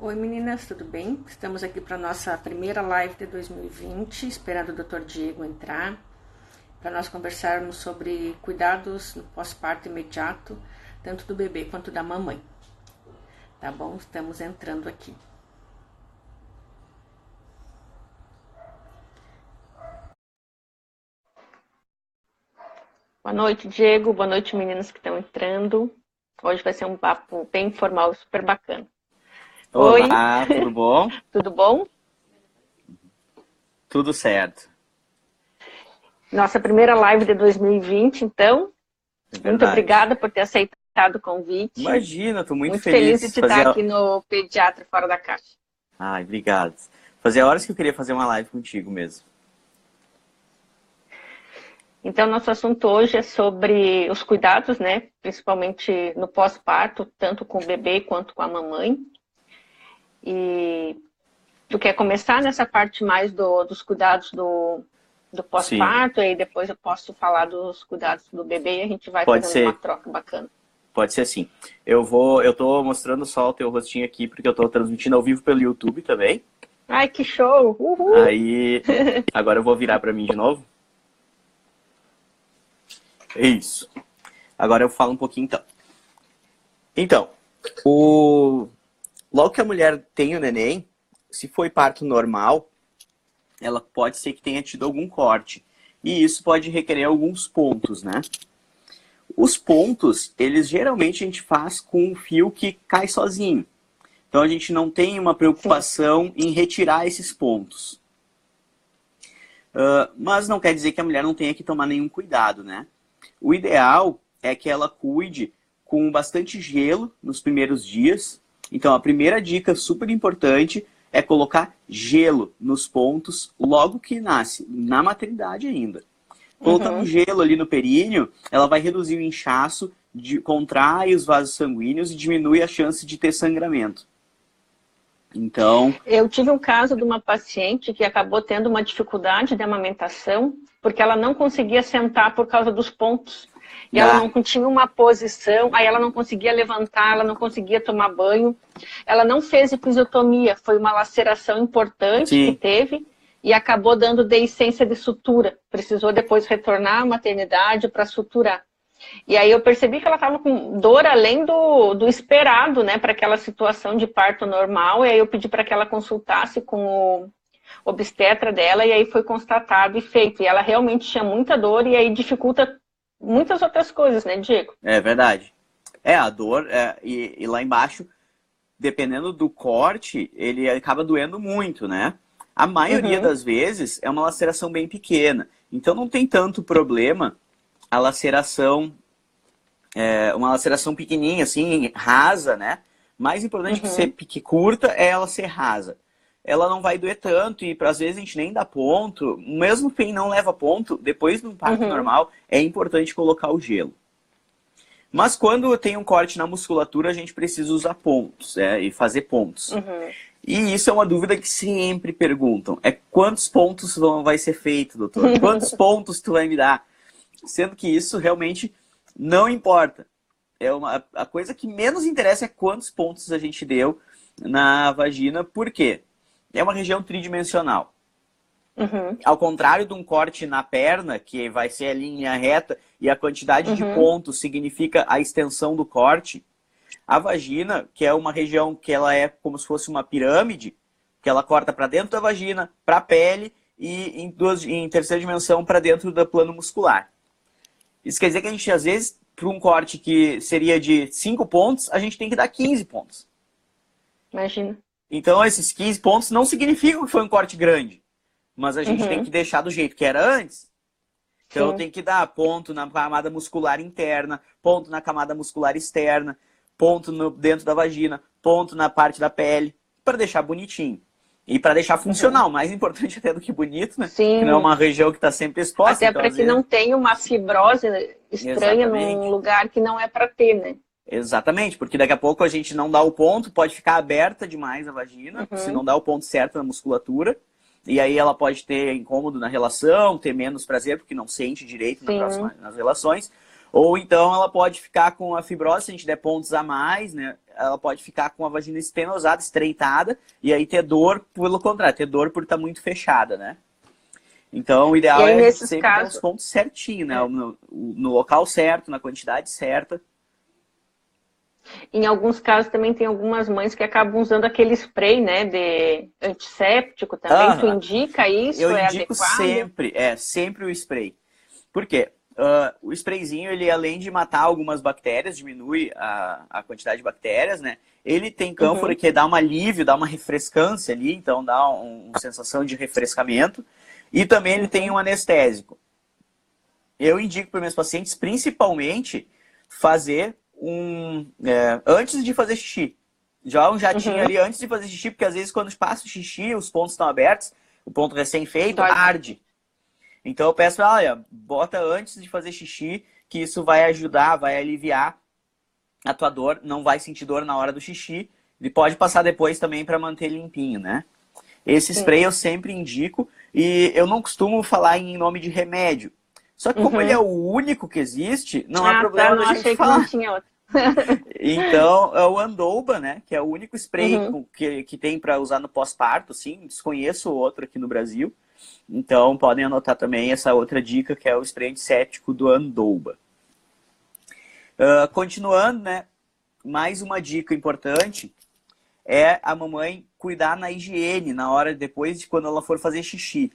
Oi meninas, tudo bem? Estamos aqui para nossa primeira live de 2020, esperando o Dr. Diego entrar, para nós conversarmos sobre cuidados no pós-parto imediato, tanto do bebê quanto da mamãe. Tá bom? Estamos entrando aqui. Boa noite, Diego. Boa noite, meninas que estão entrando. Hoje vai ser um papo bem informal e super bacana. Oi, Olá, tudo bom? tudo bom? Tudo certo, Nossa primeira live de 2020, então. é Muito verdade. obrigada por ter aceitado o convite. Imagina, tô muito Muito feliz de feliz. te estar aqui no Pediatra Fora da Caixa. Ai, obrigado. Fazia horas que eu queria fazer uma live contigo mesmo. Então, nosso assunto hoje é sobre os cuidados, né? Principalmente no pós-parto, tanto com o bebê quanto com a mamãe. E tu quer começar nessa parte mais dos cuidados do Sim, pós-parto, e depois eu posso falar dos cuidados do bebê e a gente vai pode fazendo uma ser, troca bacana. pode ser sim. Eu tô mostrando só o teu rostinho aqui porque eu tô transmitindo ao vivo pelo YouTube também. Ai, que show! Uhul! Aí, agora eu vou virar pra mim de novo. É isso. Agora eu falo um pouquinho então. Então, o... logo que a mulher tem o neném, se foi parto normal, ela pode ser que tenha tido algum corte. E isso pode requerer alguns pontos, né? Os pontos, eles geralmente a gente faz com um fio que cai sozinho. Então a gente não tem uma Sim. preocupação em retirar esses pontos. Mas não quer dizer que a mulher não tenha que tomar nenhum cuidado, né? O ideal é que ela cuide com bastante gelo nos primeiros dias. Então a primeira dica super importante é colocar gelo nos pontos logo que nasce, na maternidade ainda. Colocando Uhum. gelo ali no períneo, ela vai reduzir o inchaço, contrai os vasos sanguíneos e diminui a chance de ter sangramento. Então, Eu tive um caso de uma paciente que acabou tendo uma dificuldade de amamentação, porque ela não conseguia sentar por causa dos pontos. E ela dá, não tinha uma posição, aí ela não conseguia levantar, ela não conseguia tomar banho. Ela não fez episiotomia, foi uma laceração importante que sim, teve e acabou dando deiscência de sutura. Precisou depois retornar à maternidade para suturar. E aí eu percebi que ela estava com dor além do esperado, né, para aquela situação de parto normal. E aí eu pedi para que ela consultasse com o obstetra dela, e aí foi constatado e feito. E ela realmente tinha muita dor, e aí dificulta muitas outras coisas, né, Diego? é verdade. É, a dor, e lá embaixo, dependendo do corte, ele acaba doendo muito, né? A maioria Uhum, das vezes é uma laceração bem pequena. Então não tem tanto problema a laceração, uma laceração pequenininha, assim, rasa, né? Mais importante uhum, que curta é ela ser rasa. Ela não vai doer tanto e às vezes a gente nem dá ponto. Mesmo quem não leva ponto, depois de um parto uhum, normal, é importante colocar o gelo. Mas quando tem um corte na musculatura, a gente precisa usar pontos, e fazer pontos. uhum. E isso é uma dúvida que sempre perguntam. É quantos pontos vai ser feito, doutor? Quantos pontos tu vai me dar? Sendo que isso realmente não importa. A coisa que menos interessa é quantos pontos a gente deu na vagina. Por quê? É uma região tridimensional. Uhum, Ao contrário de um corte na perna, que vai ser a linha reta, e a quantidade de uhum, pontos significa a extensão do corte, a vagina, que é uma região que ela é como se fosse uma pirâmide, que ela corta para dentro da vagina, para a pele e em terceira dimensão para dentro do plano muscular. Isso quer dizer que a gente, às vezes, para um corte que seria de 5 pontos, a gente tem que dar 15 pontos. imagina. Então, esses 15 pontos não significam que foi um corte grande, mas a gente tem que Uhum, deixar do jeito que era antes. Então, eu sim. tenho que dar ponto na camada muscular interna, ponto na camada muscular externa, ponto dentro da vagina, ponto na parte da pele, para deixar bonitinho. E para deixar Uhum. funcional, mais importante até do que bonito, né? Que não é Sim, uma região que está sempre exposta, até então para às que não vezes. tenha uma fibrose estranha num Exatamente. lugar que não é para ter, né? Exatamente, porque daqui a pouco a gente não dá o ponto, pode ficar aberta demais a vagina, se não Uhum, dá o ponto certo na musculatura, e aí ela pode ter incômodo na relação, ter menos prazer, porque não sente direito sim. nas relações, ou então ela pode ficar com a fibrose, se a gente der pontos a mais, né? ela pode ficar com a vagina estenosada, estreitada, e aí ter dor, pelo contrário, ter dor por estar muito fechada, né? Então, o ideal aí, é nesses sempre casos... ter os pontos certinho, né? No local certo, na quantidade certa. Em alguns casos também tem algumas mães que acabam usando aquele spray, né, de antisséptico também. Tu indica isso? Eu é indico adequado? sempre o spray. Por quê? O sprayzinho, ele além de matar algumas bactérias, diminui a quantidade de bactérias, né? Ele tem cânfora que dá um alívio, dá uma refrescância ali, então dá uma sensação de refrescamento. E também ele tem um anestésico. Eu indico para meus pacientes, principalmente, fazer antes de fazer xixi. Já um jatinho ali antes de fazer xixi, porque às vezes quando passa o xixi, os pontos estão abertos, o ponto recém-feito arde. Então eu peço, olha, bota antes de fazer xixi, que isso vai ajudar, vai aliviar a tua dor, não vai sentir dor na hora do xixi, e pode passar depois também para manter limpinho, né? Esse spray eu sempre indico, e eu não costumo falar em nome de remédio. Só que como ele é o único que existe, não há problema da gente falar. Não tinha outro. Então, é o Andoba, né? Que é o único spray que tem para usar no pós-parto, sim. Desconheço outro aqui no Brasil. Então, podem anotar também essa outra dica, que é o spray antisséptico do Andoba. Continuando, né? Mais uma dica importante é a mamãe cuidar na higiene, na hora depois de quando ela for fazer xixi.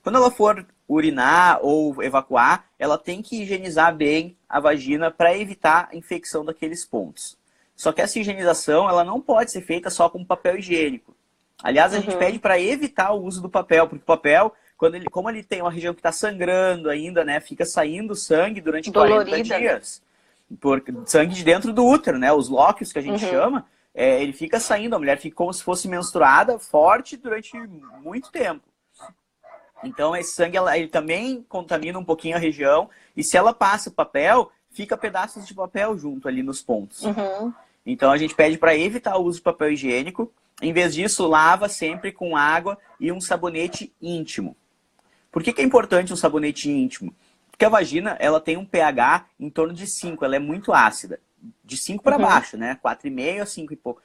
Quando ela for urinar ou evacuar, ela tem que higienizar bem a vagina para evitar a infecção daqueles pontos. Só que essa higienização ela não pode ser feita só com papel higiênico. Aliás, a gente pede para evitar o uso do papel, porque o papel, como ele tem uma região que está sangrando ainda, né, fica saindo sangue durante 40 dias. Porque sangue de dentro do útero, né, os lóquios que a gente chama, ele fica saindo, a mulher fica como se fosse menstruada, forte durante muito tempo. Então, esse sangue ele também contamina um pouquinho a região. E se ela passa o papel, fica pedaços de papel junto ali nos pontos. Então, a gente pede para evitar o uso de papel higiênico. Em vez disso, lava sempre com água e um sabonete íntimo. Por que é importante um sabonete íntimo? Porque a vagina ela tem um pH em torno de 5. Ela é muito ácida. De 5 para baixo, né? 4,5 a 5 e pouco.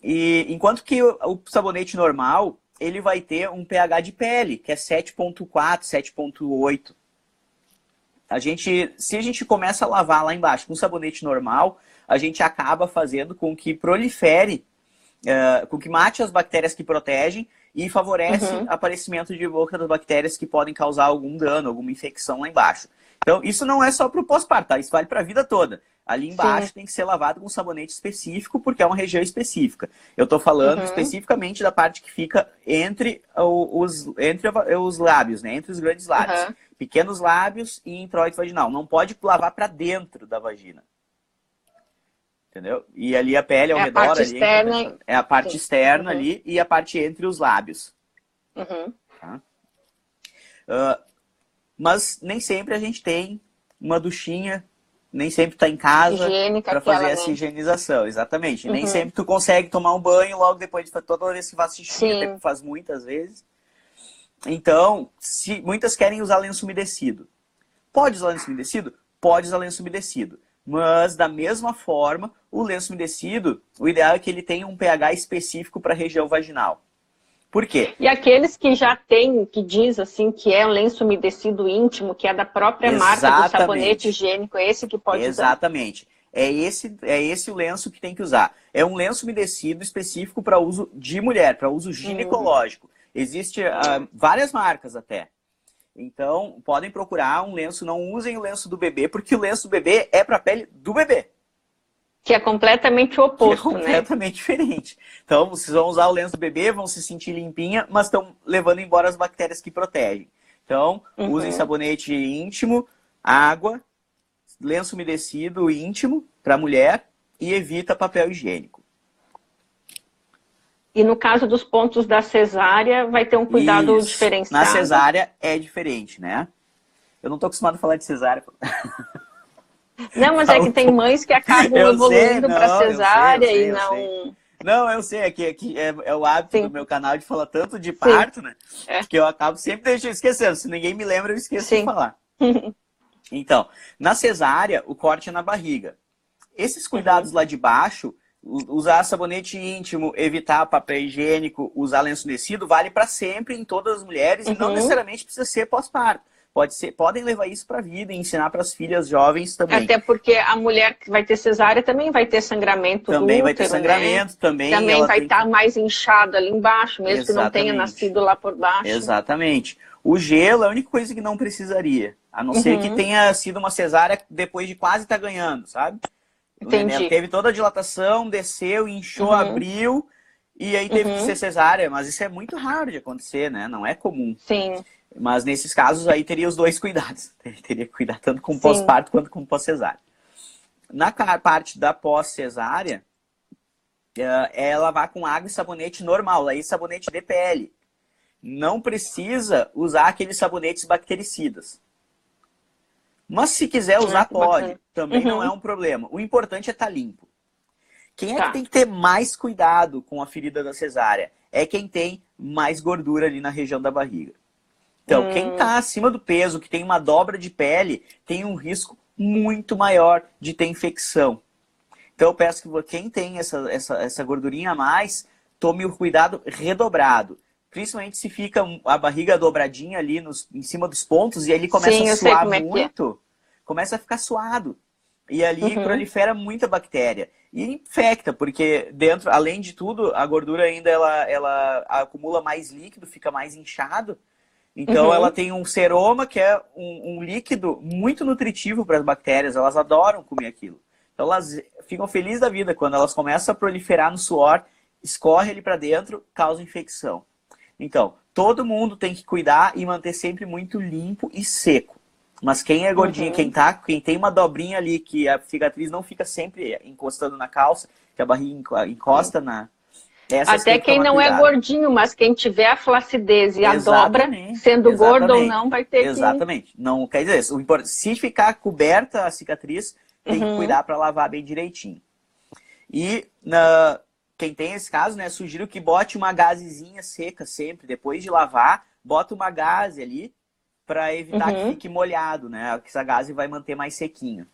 E enquanto que o sabonete normal... ele vai ter um pH de pele, que é 7,4, 7,8. Se a gente começa a lavar lá embaixo com sabonete normal, a gente acaba fazendo com que prolifere, com que mate as bactérias que protegem e favorece o aparecimento de outras bactérias que podem causar algum dano, alguma infecção lá embaixo. Então, isso não é só para o pós-parto, tá? Isso vale para a vida toda. Ali embaixo tem que ser lavado com sabonete específico, porque é uma região específica. Eu estou falando especificamente da parte que fica entre os lábios, né? Entre os grandes lábios. Pequenos lábios e introito vaginal. Não pode lavar para dentro da vagina. Entendeu? E ali a pele ao redor... Parte externa, é a parte externa ali e a parte entre os lábios. Tá? Mas nem sempre a gente tem uma duchinha, nem sempre tá em casa para fazer essa higienização, exatamente. Nem sempre tu consegue tomar um banho logo depois de toda vez que faz xixi, até que faz muitas vezes. Então, muitas querem usar lenço umedecido. Pode usar lenço umedecido? Pode usar lenço umedecido. Mas, da mesma forma, o lenço umedecido, o ideal é que ele tenha um pH específico para a região vaginal. Por quê? E aqueles que já tem, que diz assim, que é lenço umedecido íntimo, que é da própria marca do sabonete higiênico, é esse que pode usar? Exatamente. É esse o lenço que tem que usar. É um lenço umedecido específico para uso de mulher, para uso ginecológico. Existem várias marcas até. Então, podem procurar um lenço, não usem o lenço do bebê, porque o lenço do bebê é para a pele do bebê. Que é completamente o oposto, né? Completamente diferente. Então, vocês vão usar o lenço do bebê, vão se sentir limpinha, mas estão levando embora as bactérias que protegem. Então, usem sabonete íntimo, água, lenço umedecido íntimo para mulher e evita papel higiênico. E no caso dos pontos da cesárea, vai ter um cuidado diferenciado? Na cesárea é diferente, né? Eu não estou acostumado a falar de cesárea. Não, mas é que tem mães que acabam evoluindo para cesárea e não... Não, eu sei, é o hábito do meu canal de falar tanto de parto, né? Que eu acabo sempre esquecendo. Se ninguém me lembra, eu esqueço de falar. Então, na cesárea, o corte é na barriga. Esses cuidados lá de baixo, usar sabonete íntimo, evitar papel higiênico, usar lenço umedecido, vale para sempre em todas as mulheres e não necessariamente precisa ser pós-parto. Podem levar isso para a vida e ensinar para as filhas jovens também. Até porque a mulher que vai ter cesárea também vai ter sangramento do útero, vai ter sangramento, né? Também vai estar mais inchado ali embaixo, mesmo que não tenha nascido lá por baixo. Exatamente. O gelo é a única coisa que não precisaria. A não ser que tenha sido uma cesárea depois de quase estar ganhando, sabe? Entendi. Teve toda a dilatação, desceu, inchou, abriu, e aí teve que ser cesárea. Mas isso é muito raro de acontecer, né? Não é comum. Sim. Mas nesses casos aí teria os dois cuidados. Teria que cuidar tanto com pós-parto quanto com pós-cesárea. Na parte da pós-cesárea, é lavar com água e sabonete normal, aí sabonete de pele. Não precisa usar aqueles sabonetes bactericidas. Mas se quiser usar, pode. Também não é um problema. O importante é estar limpo. Quem é que tem que ter mais cuidado com a ferida da cesárea? É quem tem mais gordura ali na região da barriga. Então, quem está acima do peso, que tem uma dobra de pele, tem um risco muito maior de ter infecção. Então, eu peço que quem tem essa gordurinha a mais, tome o cuidado redobrado. Principalmente se fica a barriga dobradinha ali em cima dos pontos e ali começa a suar muito, começa a ficar suado. E ali prolifera muita bactéria. E infecta, porque dentro, além de tudo, a gordura ainda ela acumula mais líquido, fica mais inchado. Então ela tem um seroma, que é um líquido muito nutritivo para as bactérias. Elas adoram comer aquilo. Então elas ficam felizes da vida quando elas começam a proliferar no suor, escorre ali para dentro, causa infecção. Então, todo mundo tem que cuidar e manter sempre muito limpo e seco. Mas quem é gordinho, quem tem uma dobrinha ali, que a cicatriz não fica sempre encostando na calça, que a barriga encosta na... Até quem não é gordinho, mas quem tiver a flacidez e a dobra, sendo gordo ou não, vai ter que... Exatamente. Não, quer dizer, se ficar coberta a cicatriz, tem que cuidar para lavar bem direitinho. E quem tem esse caso, né, sugiro que bote uma gazezinha seca sempre, depois de lavar, bota uma gaze ali para evitar que fique molhado, né? Essa gaze vai manter mais sequinho.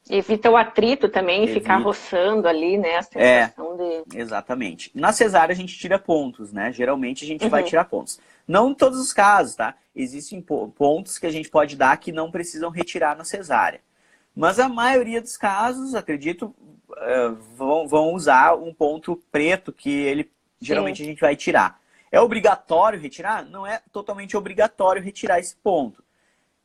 Evita o atrito também, ficar roçando ali, né? A sensação Exatamente. Na cesárea a gente tira pontos, né? Geralmente a gente vai tirar pontos. Não em todos os casos, tá? Existem pontos que a gente pode dar que não precisam retirar na cesárea. Mas a maioria dos casos, acredito, vão usar um ponto preto que geralmente a gente vai tirar. É obrigatório retirar? Não é totalmente obrigatório retirar esse ponto.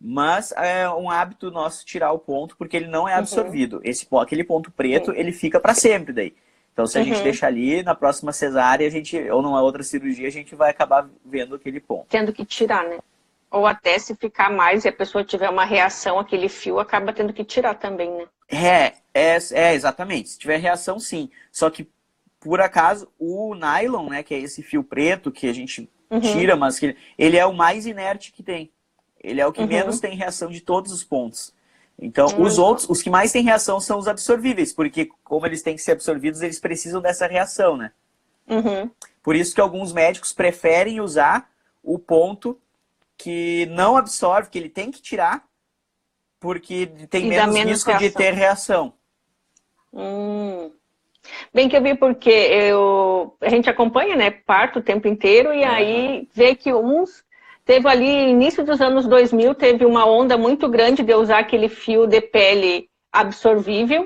Mas é um hábito nosso tirar o ponto, porque ele não é absorvido. Aquele ponto preto, ele fica para sempre daí. Então, se a gente deixar ali, na próxima cesárea, ou numa outra cirurgia, a gente vai acabar vendo aquele ponto. Tendo que tirar, né? Ou até se ficar mais e a pessoa tiver uma reação, aquele fio acaba tendo que tirar também, né? Exatamente. Se tiver reação, sim. Só que, por acaso, o nylon, né, que é esse fio preto que a gente tira, mas que ele é o mais inerte que tem. Ele é o que menos tem reação de todos os pontos. Então, os que mais têm reação são os absorvíveis, porque como eles têm que ser absorvidos, eles precisam dessa reação, né? Por isso que alguns médicos preferem usar o ponto que não absorve, que ele tem que tirar, porque tem menos risco de ter reação. Bem que eu vi porque a gente acompanha, né, parto o tempo inteiro, e aí vê que teve ali, início dos anos 2000, teve uma onda muito grande de usar aquele fio de pele absorvível.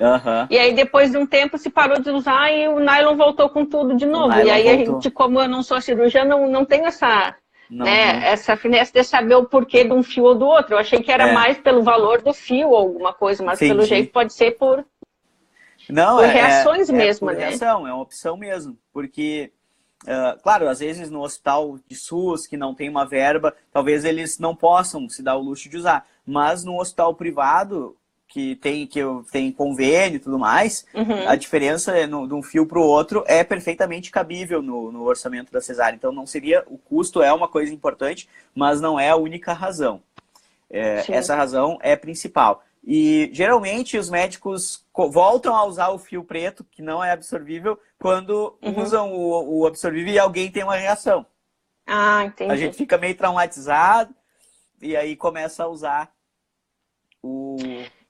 E aí, depois de um tempo, se parou de usar e o nylon voltou com tudo de novo. E aí, a gente, como eu não sou cirurgiã, não tenho essa finesse de saber o porquê de um fio ou do outro. Eu achei que era mais pelo valor do fio ou alguma coisa, mas pelo jeito pode ser por reações mesmo, por né? Reação, é uma opção mesmo, porque... claro, às vezes no hospital de SUS, que não tem uma verba, talvez eles não possam se dar o luxo de usar. Mas no hospital privado, que tem convênio e tudo mais, a diferença de um fio para o outro é perfeitamente cabível no orçamento da cesárea. Então não seria, o custo é uma coisa importante, mas não é a única razão. Essa razão é principal. E geralmente os médicos voltam a usar o fio preto, que não é absorvível, quando usam o absorvível e alguém tem uma reação. Entendi. A gente fica meio traumatizado e aí começa a usar o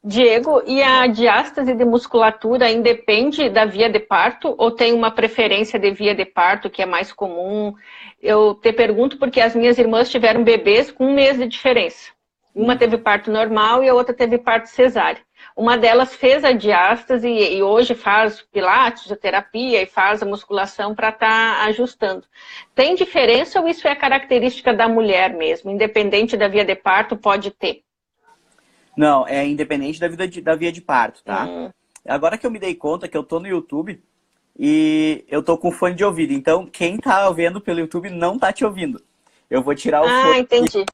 Diego, e a diástase de musculatura independe da via de parto ou tem uma preferência de via de parto que é mais comum? Eu te pergunto porque as minhas irmãs tiveram bebês com 1 mês de diferença. Uma teve parto normal e a outra teve parto cesárea. Uma delas fez a diástase e hoje faz pilates, fisioterapia e faz a musculação para estar ajustando. Tem diferença ou isso é característica da mulher mesmo? Independente da via de parto, pode ter? Não, é independente da via de parto, tá? Agora que eu me dei conta que eu tô no YouTube e eu tô com fone de ouvido, então quem tá vendo pelo YouTube não tá te ouvindo. Eu vou tirar o fone entendi.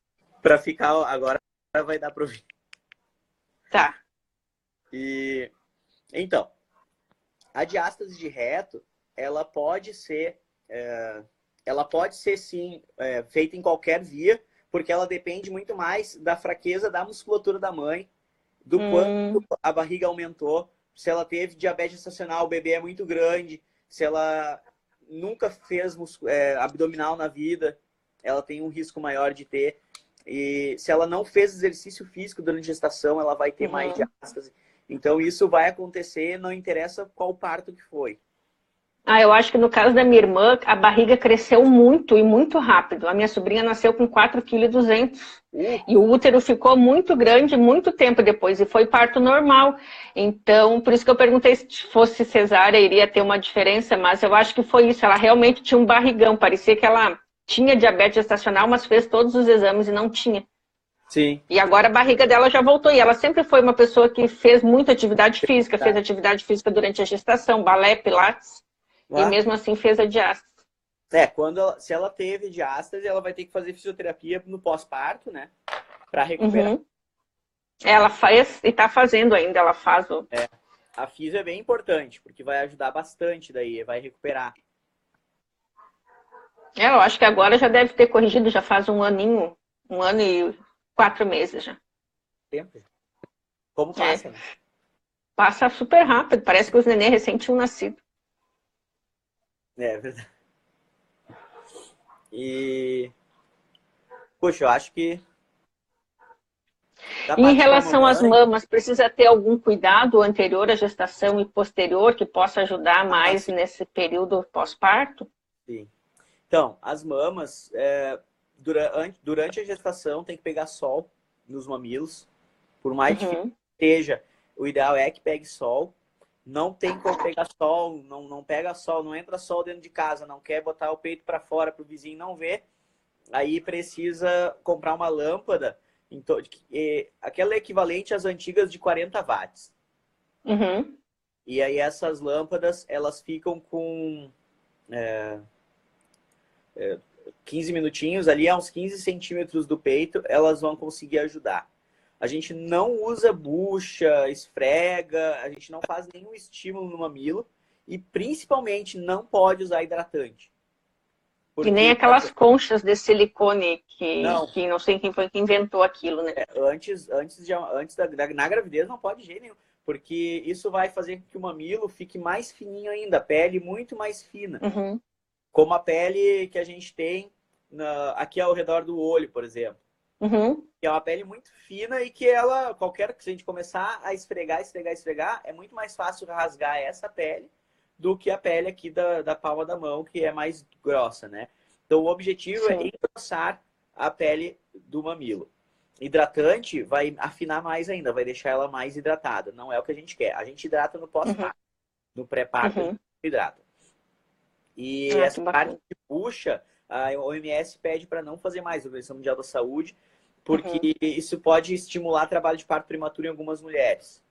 pra ficar, agora vai dar pra ouvir. Tá. E então, a diástase de reto, ela pode ser sim feita em qualquer via, porque ela depende muito mais da fraqueza da musculatura da mãe, do quanto a barriga aumentou, se ela teve diabetes gestacional, o bebê é muito grande, se ela nunca fez abdominal na vida, ela tem um risco maior de ter. E se ela não fez exercício físico durante a gestação, ela vai ter mais diástase. Então isso vai acontecer, não interessa qual parto que foi. Eu acho que no caso da minha irmã, a barriga cresceu muito e muito rápido. A minha sobrinha nasceu com 4,2 kg. E o útero ficou muito grande muito tempo depois. E foi parto normal. Então, por isso que eu perguntei se fosse cesárea, iria ter uma diferença. Mas eu acho que foi isso. Ela realmente tinha um barrigão. Parecia que ela tinha diabetes gestacional, mas fez todos os exames e não tinha. Sim. E agora a barriga dela já voltou. E ela sempre foi uma pessoa que fez muita atividade física. Fez atividade física durante a gestação, balé, pilates. E mesmo assim fez a diástase. Se ela teve diástase, ela vai ter que fazer fisioterapia no pós-parto, né? Pra recuperar. Ela faz e tá fazendo ainda, ela faz o... A fisio é bem importante, porque vai ajudar bastante daí, vai recuperar. Eu acho que agora já deve ter corrigido, já faz 1 aninho, 1 ano e 4 meses já. Tempo. Como passa, né? Passa super rápido, parece que os neném recém tinham nascido. É verdade. E... Poxa, eu acho que... Em relação às mamas, precisa ter algum cuidado anterior à gestação e posterior que possa ajudar mais nesse período pós-parto? Sim. Então, as mamas, durante a gestação, tem que pegar sol nos mamilos. Por mais difícil que seja, o ideal é que pegue sol. Não tem como pegar sol, não pega sol, não entra sol dentro de casa, não quer botar o peito para fora para o vizinho não ver. Aí precisa comprar uma lâmpada, aquela é equivalente às antigas de 40 watts. E aí essas lâmpadas, elas ficam com 15 minutinhos, ali a uns 15 centímetros do peito, elas vão conseguir ajudar. A gente não usa bucha, esfrega, a gente não faz nenhum estímulo no mamilo e principalmente não pode usar hidratante. E nem aquelas conchas de silicone que não sei quem foi que inventou aquilo, né? Na gravidez não pode de jeito nenhum, porque isso vai fazer com que o mamilo fique mais fininho ainda, a pele muito mais fina. Como a pele que a gente tem aqui ao redor do olho, por exemplo. Que é uma pele muito fina e que se a gente começar a esfregar, é muito mais fácil rasgar essa pele do que a pele aqui da palma da mão, que é mais grossa, né? Então o objetivo é engrossar a pele do mamilo. Hidratante vai afinar mais ainda, vai deixar ela mais hidratada. Não é o que a gente quer. A gente hidrata no pós-parto. No pré-parto, a gente hidrata. E essa parte de bucha, a OMS pede para não fazer mais, a Organização Mundial da Saúde, porque isso pode estimular trabalho de parto prematuro em algumas mulheres.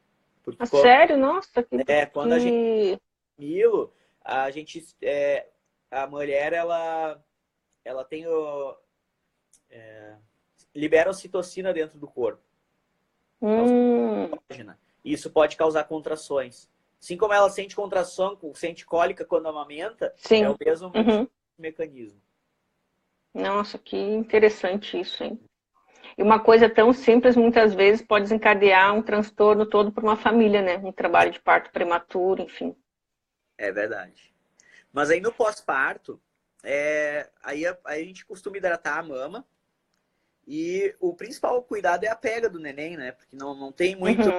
Porque sério? Nossa, quando a gente mamilo, a mulher ela tem libera ocitocina dentro do corpo. Isso pode causar contrações. Assim como ela sente contração, sente cólica quando amamenta, é o mesmo mecanismo. Nossa, que interessante isso, hein? E uma coisa tão simples, muitas vezes, pode desencadear um transtorno todo para uma família, né? Um trabalho de parto prematuro, enfim. É verdade. Mas aí no pós-parto, aí a gente costuma hidratar a mama. E o principal cuidado é a pega do neném, né? Porque não tem muito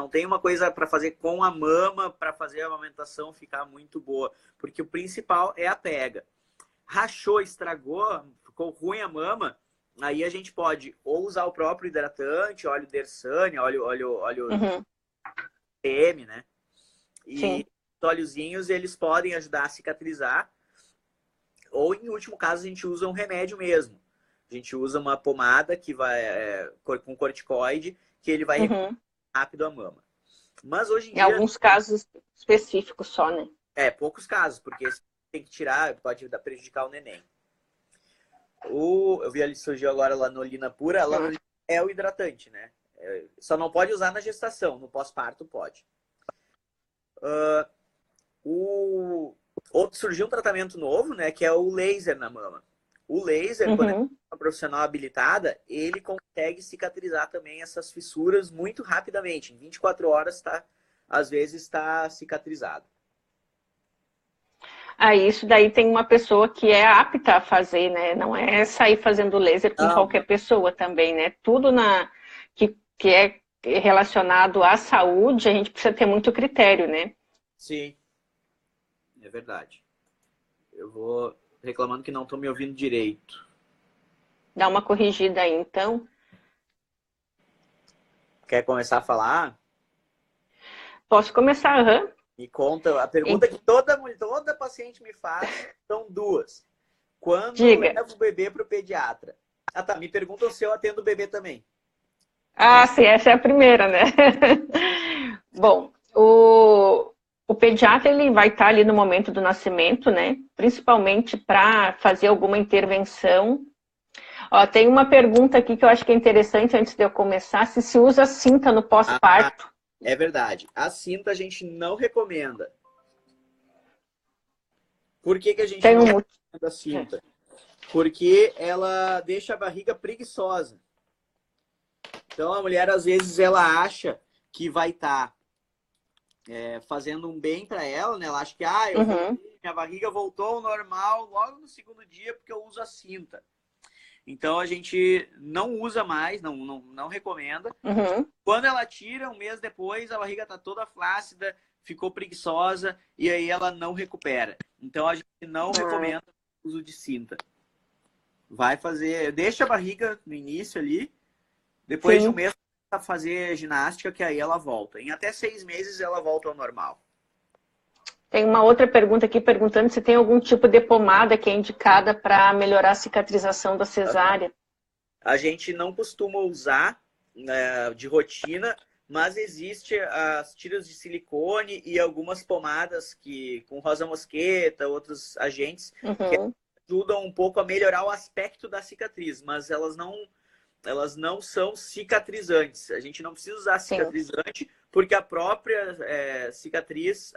Não tem uma coisa para fazer com a mama para fazer a amamentação ficar muito boa, porque o principal é a pega. Rachou, estragou, ficou ruim a mama, aí a gente pode ou usar o próprio hidratante, óleo Dersane, óleo TM, né? E Sim. os óleozinhos, eles podem ajudar a cicatrizar. Ou, em último caso, a gente usa um remédio mesmo. A gente usa uma pomada que vai com corticoide, que ele vai recuperar rápido a mama. Mas hoje em dia... Em alguns casos específicos só, né? Poucos casos, porque tem que tirar, pode prejudicar o neném. Eu vi ali, surgiu agora lá no Lanolina Pura, ela é o hidratante, né? Só não pode usar na gestação, no pós-parto pode. Surgiu um tratamento novo, né? Que é o laser na mama. O laser, quando é uma profissional habilitada, ele consegue cicatrizar também essas fissuras muito rapidamente. Em 24 horas, às vezes, está cicatrizado. Isso daí tem uma pessoa que é apta a fazer, né? Não é sair fazendo laser com qualquer pessoa também, né? Tudo que é relacionado à saúde, a gente precisa ter muito critério, né? Sim, é verdade. Eu vou reclamando que não estou me ouvindo direito. Dá uma corrigida aí, então. Quer começar a falar? Posso começar, Me conta, a pergunta que toda paciente me faz são duas. Quando eu levo o bebê para o pediatra? Me perguntam se eu atendo o bebê também. Sim, essa é a primeira, né? Bom, o pediatra ele vai estar ali no momento do nascimento, né? Principalmente para fazer alguma intervenção. Tem uma pergunta aqui que eu acho que é interessante antes de eu começar, se usa cinta no pós-parto. É verdade. A cinta a gente não recomenda. Por que a gente não recomenda a cinta? Porque ela deixa a barriga preguiçosa. Então a mulher, às vezes, ela acha que vai estar fazendo um bem para ela, né? Ela acha que minha barriga voltou ao normal logo no segundo dia porque eu uso a cinta. Então a gente não usa mais, não recomenda. Quando ela tira, um mês depois, a barriga está toda flácida, ficou preguiçosa e aí ela não recupera. Então a gente não recomenda o uso de cinta. Deixa a barriga no início ali, depois de um mês a fazer ginástica, que aí ela volta. Em até 6 meses ela volta ao normal. Tem uma outra pergunta aqui perguntando se tem algum tipo de pomada que é indicada para melhorar a cicatrização da cesárea. A gente não costuma usar de rotina, mas existe as tiras de silicone e algumas pomadas com rosa mosqueta, outros agentes que ajudam um pouco a melhorar o aspecto da cicatriz, mas elas não são cicatrizantes. A gente não precisa usar cicatrizante, porque a própria cicatriz,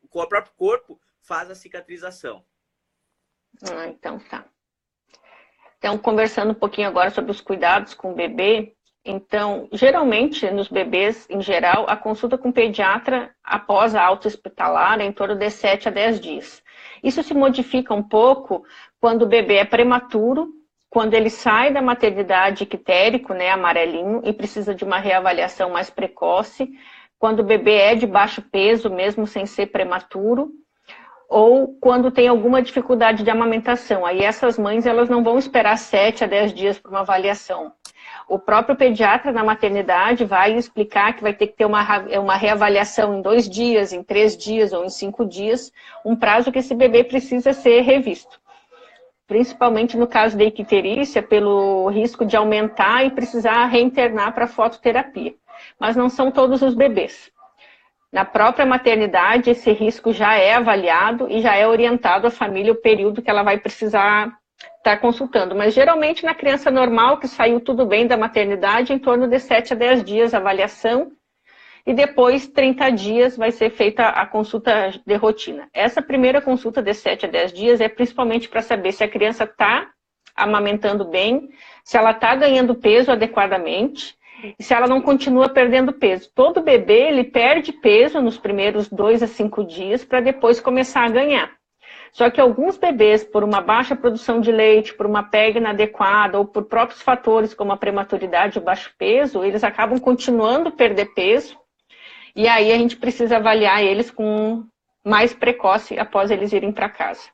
o próprio corpo faz a cicatrização. Então tá. Então, conversando um pouquinho agora sobre os cuidados com o bebê. Então, geralmente, nos bebês, em geral, a consulta com o pediatra após a alta hospitalar é em torno de 7 a 10 dias. Isso se modifica um pouco quando o bebê é prematuro, quando ele sai da maternidade ictérico, né, amarelinho, e precisa de uma reavaliação mais precoce, quando o bebê é de baixo peso, mesmo sem ser prematuro, ou quando tem alguma dificuldade de amamentação. Aí essas mães elas não vão esperar 7 a 10 dias para uma avaliação. O próprio pediatra na maternidade vai explicar que vai ter que ter uma reavaliação em 2 dias, em 3 dias ou em 5 dias, um prazo que esse bebê precisa ser revisto. Principalmente no caso da icterícia, pelo risco de aumentar e precisar reinternar para fototerapia. Mas não são todos os bebês. Na própria maternidade, esse risco já é avaliado e já é orientado à família o período que ela vai precisar estar consultando. Mas geralmente na criança normal, que saiu tudo bem da maternidade, em torno de 7 a 10 dias a avaliação. E depois, 30 dias, vai ser feita a consulta de rotina. Essa primeira consulta de 7 a 10 dias é principalmente para saber se a criança está amamentando bem, se ela está ganhando peso adequadamente e se ela não continua perdendo peso. Todo bebê, ele perde peso nos primeiros 2 a 5 dias para depois começar a ganhar. Só que alguns bebês, por uma baixa produção de leite, por uma pega inadequada ou por próprios fatores como a prematuridade e o baixo peso, eles acabam continuando a perder peso e aí a gente precisa avaliar eles com mais precoce após eles irem para casa.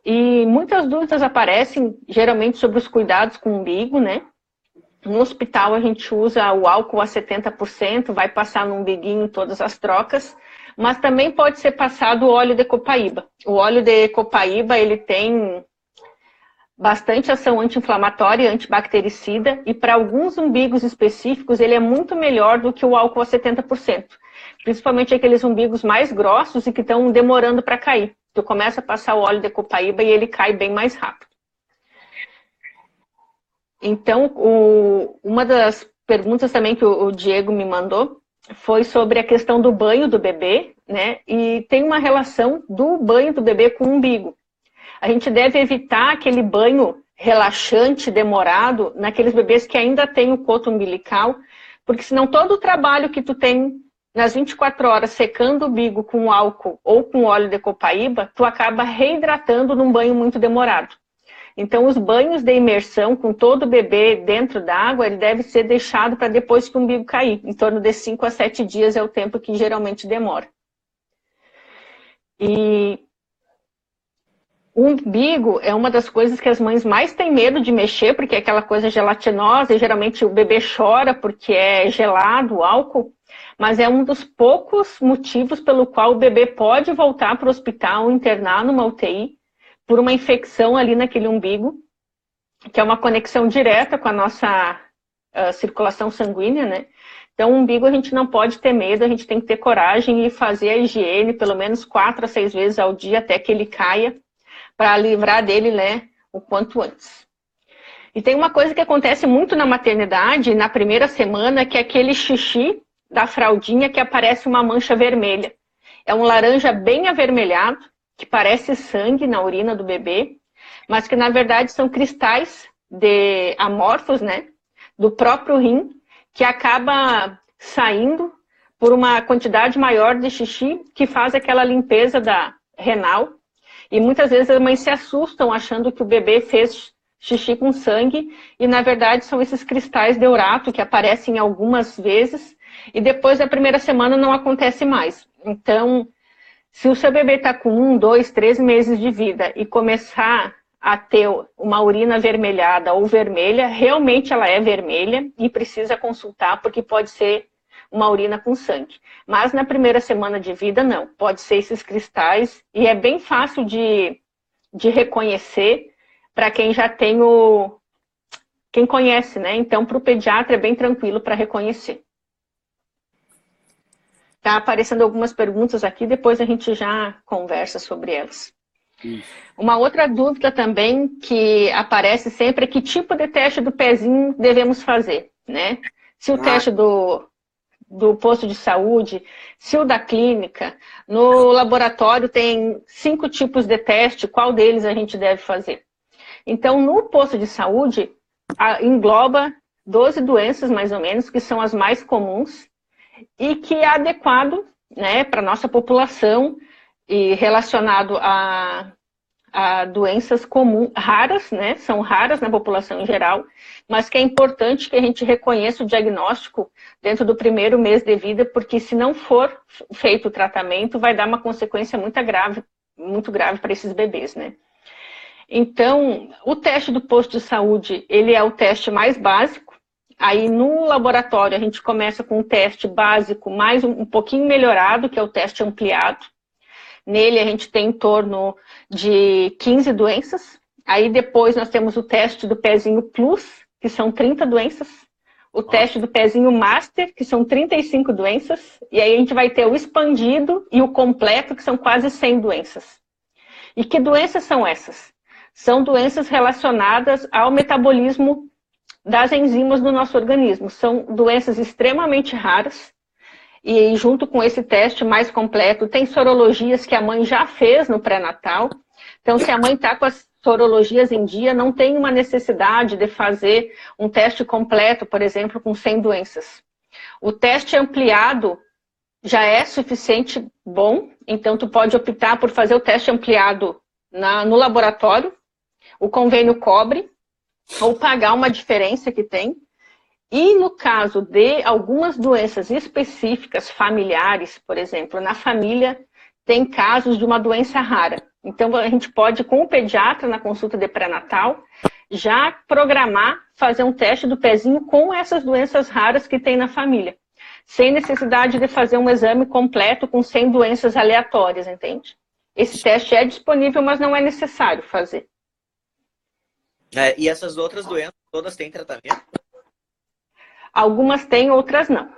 E muitas dúvidas aparecem, geralmente, sobre os cuidados com o umbigo, né? No hospital a gente usa o álcool a 70%, vai passar no umbiguinho todas as trocas, mas também pode ser passado o óleo de copaíba. O óleo de copaíba, ele tem bastante ação anti-inflamatória e antibactericida, e para alguns umbigos específicos ele é muito melhor do que o álcool a 70%. Principalmente aqueles umbigos mais grossos e que estão demorando para cair. Tu começa a passar o óleo de copaíba e ele cai bem mais rápido. Então, uma das perguntas também que o Diego me mandou foi sobre a questão do banho do bebê, né? E tem uma relação do banho do bebê com o umbigo. A gente deve evitar aquele banho relaxante, demorado, naqueles bebês que ainda têm o coto umbilical, porque senão todo o trabalho que tu tem nas 24 horas secando o umbigo com álcool ou com óleo de copaíba, tu acaba reidratando num banho muito demorado. Então, os banhos de imersão, com todo o bebê dentro da água, ele deve ser deixado para depois que o umbigo cair. Em torno de 5 a 7 dias é o tempo que geralmente demora. E o umbigo é uma das coisas que as mães mais têm medo de mexer, porque é aquela coisa gelatinosa, e geralmente o bebê chora porque é gelado, o álcool. Mas é um dos poucos motivos pelo qual o bebê pode voltar para o hospital, internar numa UTI, por uma infecção ali naquele umbigo, que é uma conexão direta com a nossa circulação sanguínea, né? Então, o umbigo a gente não pode ter medo, a gente tem que ter coragem e fazer a higiene pelo menos 4 a 6 vezes ao dia até que ele caia, para livrar dele, né, o quanto antes. E tem uma coisa que acontece muito na maternidade, na primeira semana, que é aquele xixi da fraldinha que aparece uma mancha vermelha. É um laranja bem avermelhado, que parece sangue na urina do bebê, mas que na verdade são cristais amorfos, né, do próprio rim, que acaba saindo por uma quantidade maior de xixi, que faz aquela limpeza da renal. E muitas vezes as mães se assustam achando que o bebê fez xixi com sangue, e na verdade são esses cristais de urato que aparecem algumas vezes, e depois da primeira semana não acontece mais. Então, se o seu bebê está com 1, 2, 3 meses de vida e começar a ter uma urina avermelhada ou vermelha, realmente ela é vermelha e precisa consultar, porque pode ser uma urina com sangue. Mas na primeira semana de vida, não. Pode ser esses cristais, e é bem fácil de reconhecer para quem já tem quem conhece, né? Então, para o pediatra é bem tranquilo para reconhecer. Tá aparecendo algumas perguntas aqui, depois a gente já conversa sobre elas. Uma outra dúvida também que aparece sempre é que tipo de teste do pezinho devemos fazer, né? Se o teste do posto de saúde, se o da clínica, no laboratório tem 5 tipos de teste, qual deles a gente deve fazer? Então, no posto de saúde, engloba 12 doenças, mais ou menos, que são as mais comuns, e que é adequado, né, para a nossa população e relacionado a doenças comuns, raras, né, são raras na população em geral, mas que é importante que a gente reconheça o diagnóstico dentro do primeiro mês de vida, porque se não for feito o tratamento, vai dar uma consequência muito grave para esses bebês, né. Então, o teste do posto de saúde, ele é o teste mais básico. Aí no laboratório a gente começa com um teste básico mais um pouquinho melhorado, que é o teste ampliado. Nele a gente tem em torno de 15 doenças. Aí depois nós temos o teste do pezinho plus, que são 30 doenças. O teste do pezinho master, que são 35 doenças. E aí a gente vai ter o expandido e o completo, que são quase 100 doenças. E que doenças são essas? São doenças relacionadas ao metabolismo das enzimas do nosso organismo. São doenças extremamente raras, e junto com esse teste mais completo, tem sorologias que a mãe já fez no pré-natal. Então, se a mãe está com as sorologias em dia, não tem uma necessidade de fazer um teste completo, por exemplo, com 100 doenças. O teste ampliado, já é suficiente bom, então tu pode optar por fazer o teste ampliado no laboratório, o convênio cobre, ou pagar uma diferença que tem. E no caso de algumas doenças específicas, familiares, por exemplo, na família tem casos de uma doença rara. Então a gente pode, com o pediatra na consulta de pré-natal, já programar, fazer um teste do pezinho com essas doenças raras que tem na família. Sem necessidade de fazer um exame completo com 100 doenças aleatórias, entende? Esse teste é disponível, mas não é necessário fazer. E essas outras doenças, todas têm tratamento? Algumas têm, outras não.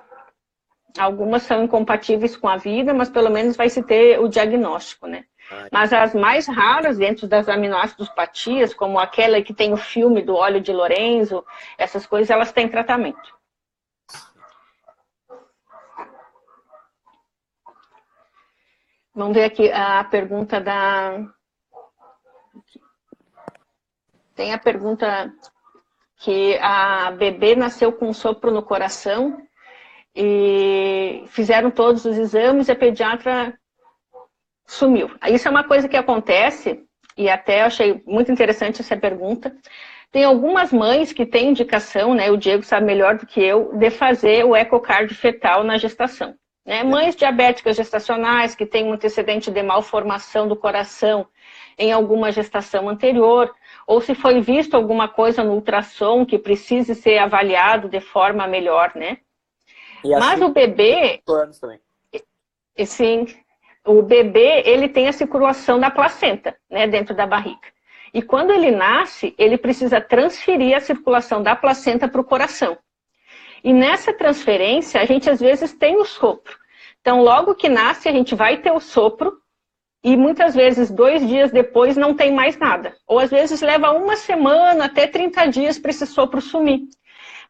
Algumas são incompatíveis com a vida, mas pelo menos vai se ter o diagnóstico, né? Mas as mais raras, dentro das aminoácidos-patias, como aquela que tem o filme do óleo de Lorenzo, essas coisas, elas têm tratamento. Vamos ver aqui a pergunta da... Tem a pergunta que a bebê nasceu com um sopro no coração e fizeram todos os exames e a pediatra sumiu. Isso é uma coisa que acontece, e até achei muito interessante essa pergunta. Tem algumas mães que têm indicação, né, o Diego sabe melhor do que eu, de fazer o ecocardio fetal na gestação. Né? Mães diabéticas gestacionais que têm um antecedente de malformação do coração em alguma gestação anterior, ou se foi visto alguma coisa no ultrassom que precise ser avaliado de forma melhor, né? Mas o bebê, sim, o bebê, ele tem a circulação da placenta, né, dentro da barriga. E quando ele nasce, ele precisa transferir a circulação da placenta para o coração. E nessa transferência, a gente às vezes tem o sopro. Então, logo que nasce, a gente vai ter o sopro, e muitas vezes 2 dias depois não tem mais nada. Ou às vezes leva 1 semana, até 30 dias para esse sopro sumir.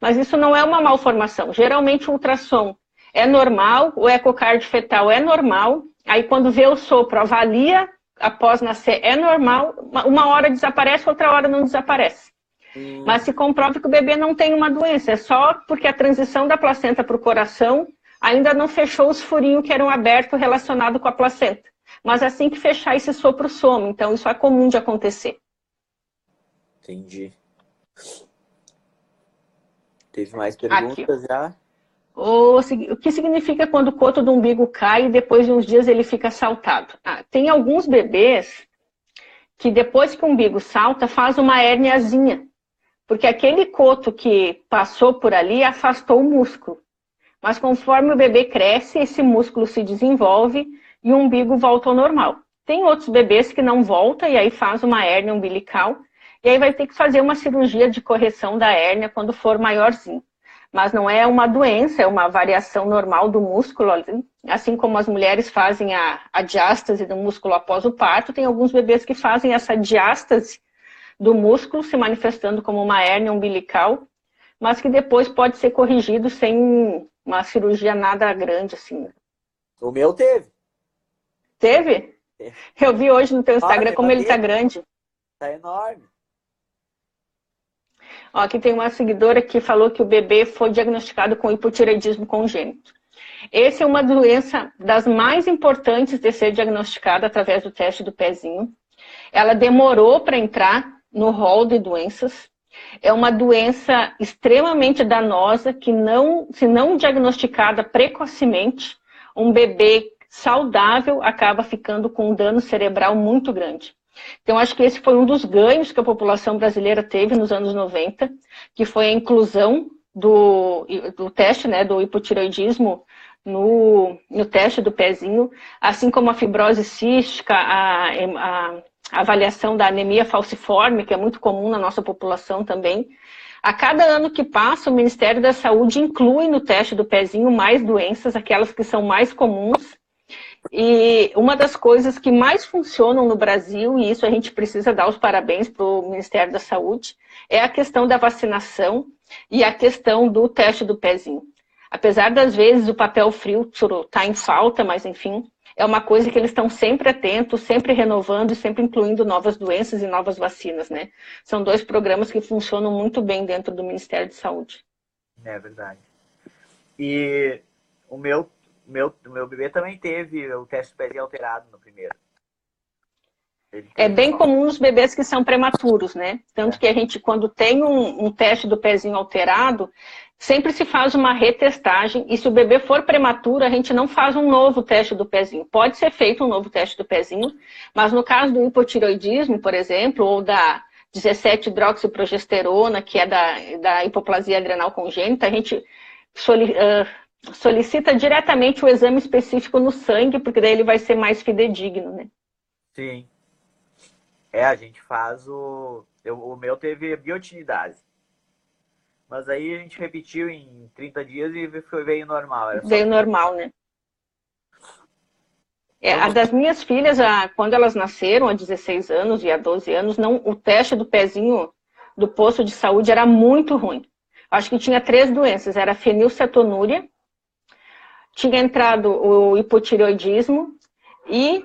Mas isso não é uma malformação. Geralmente o ultrassom é normal, o ecocardio fetal é normal. Aí quando vê o sopro, avalia após nascer, é normal. Uma hora desaparece, outra hora não desaparece. Mas se comprova que o bebê não tem uma doença. É só porque a transição da placenta para o coração ainda não fechou os furinhos que eram abertos relacionados com a placenta. Mas assim que fechar, esse sopro some. Então, isso é comum de acontecer. Entendi. Teve mais perguntas já? O que significa quando o coto do umbigo cai e depois de uns dias ele fica saltado? Tem alguns bebês que depois que o umbigo salta, faz uma hérniazinha. Porque aquele coto que passou por ali afastou o músculo. Mas conforme o bebê cresce, esse músculo se desenvolve e o umbigo volta ao normal. Tem outros bebês que não voltam e aí faz uma hérnia umbilical. E aí vai ter que fazer uma cirurgia de correção da hérnia quando for maiorzinho. Mas não é uma doença, é uma variação normal do músculo. Assim como as mulheres fazem a diástase do músculo após o parto, tem alguns bebês que fazem essa diástase do músculo se manifestando como uma hérnia umbilical, mas que depois pode ser corrigido sem uma cirurgia nada grande assim. O meu teve. Teve? Eu vi hoje no teu Instagram como ele tá grande. Tá enorme. Ó, aqui tem uma seguidora que falou que o bebê foi diagnosticado com hipotireoidismo congênito. Essa é uma doença das mais importantes de ser diagnosticada através do teste do pezinho. Ela demorou para entrar no rol de doenças. É uma doença extremamente danosa que, se não diagnosticada precocemente, um bebê saudável acaba ficando com um dano cerebral muito grande. Então, acho que esse foi um dos ganhos que a população brasileira teve nos anos 90, que foi a inclusão do teste, né, do hipotireoidismo no teste do pezinho, assim como a fibrose cística, a avaliação da anemia falciforme, que é muito comum na nossa população também. A cada ano que passa, o Ministério da Saúde inclui no teste do pezinho mais doenças, aquelas que são mais comuns. E uma das coisas que mais funcionam no Brasil, e isso a gente precisa dar os parabéns para o Ministério da Saúde, é a questão da vacinação e a questão do teste do pezinho. Apesar das vezes o papel filtro estar em falta, mas enfim, é uma coisa que eles estão sempre atentos, sempre renovando e sempre incluindo novas doenças e novas vacinas, né? São 2 programas que funcionam muito bem dentro do Ministério de Saúde. É verdade. E o meu meu bebê também teve o teste do pezinho alterado no primeiro. É bem comum nos bebês que são prematuros, né? Tanto que a gente, quando tem um teste do pezinho alterado, sempre se faz uma retestagem, e se o bebê for prematuro, a gente não faz um novo teste do pezinho. Pode ser feito um novo teste do pezinho, mas no caso do hipotireoidismo, por exemplo, ou da 17-hidroxiprogesterona, que é da hipoplasia adrenal congênita, a gente solicita diretamente o exame específico no sangue, porque daí ele vai ser mais fidedigno, né? Sim. A gente faz o meu teve biotinidase. Mas aí a gente repetiu em 30 dias e veio normal. Veio normal, né? A das minhas filhas, quando elas nasceram, há 16 anos e há 12 anos, o teste do pezinho do posto de saúde era muito ruim. Acho que tinha 3 doenças. Era fenilcetonúria, tinha entrado o hipotireoidismo e...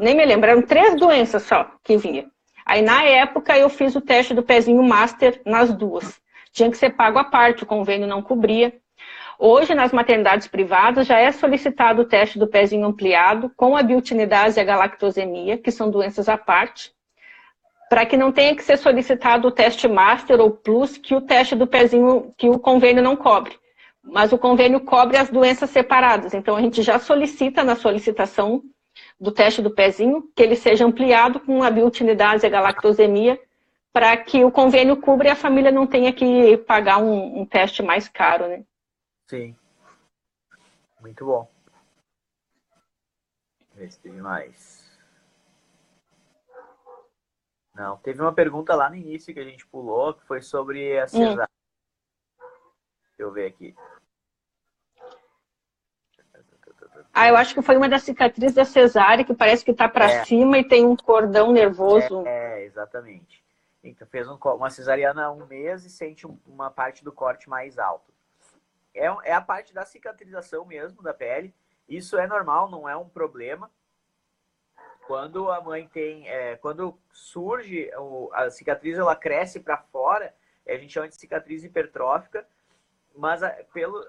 nem me lembro, eram 3 doenças só que vinha. Aí, na época, eu fiz o teste do pezinho master nas 2. Tinha que ser pago à parte, o convênio não cobria. Hoje, nas maternidades privadas, já é solicitado o teste do pezinho ampliado com a biotinidase e a galactosemia, que são doenças à parte, para que não tenha que ser solicitado o teste master ou plus, que o teste do pezinho, que o convênio não cobre. Mas o convênio cobre as doenças separadas. Então, a gente já solicita na solicitação do teste do pezinho, que ele seja ampliado com a biotinidase e a galactosemia, para que o convênio cubra e a família não tenha que pagar um teste mais caro, né? Sim. Muito bom. Vamos ver se teve mais. Não, teve uma pergunta lá no início que a gente pulou, que foi sobre a cesárea. Deixa eu ver aqui. Eu acho que foi uma das cicatrizes da cesárea, que parece que está para cima e tem um cordão nervoso. Exatamente. Então, fez uma cesariana há 1 mês e sente uma parte do corte mais alto. É a parte da cicatrização mesmo da pele. Isso é normal, não é um problema. Quando a mãe tem... quando surge a cicatriz, ela cresce para fora, a gente chama de cicatriz hipertrófica, mas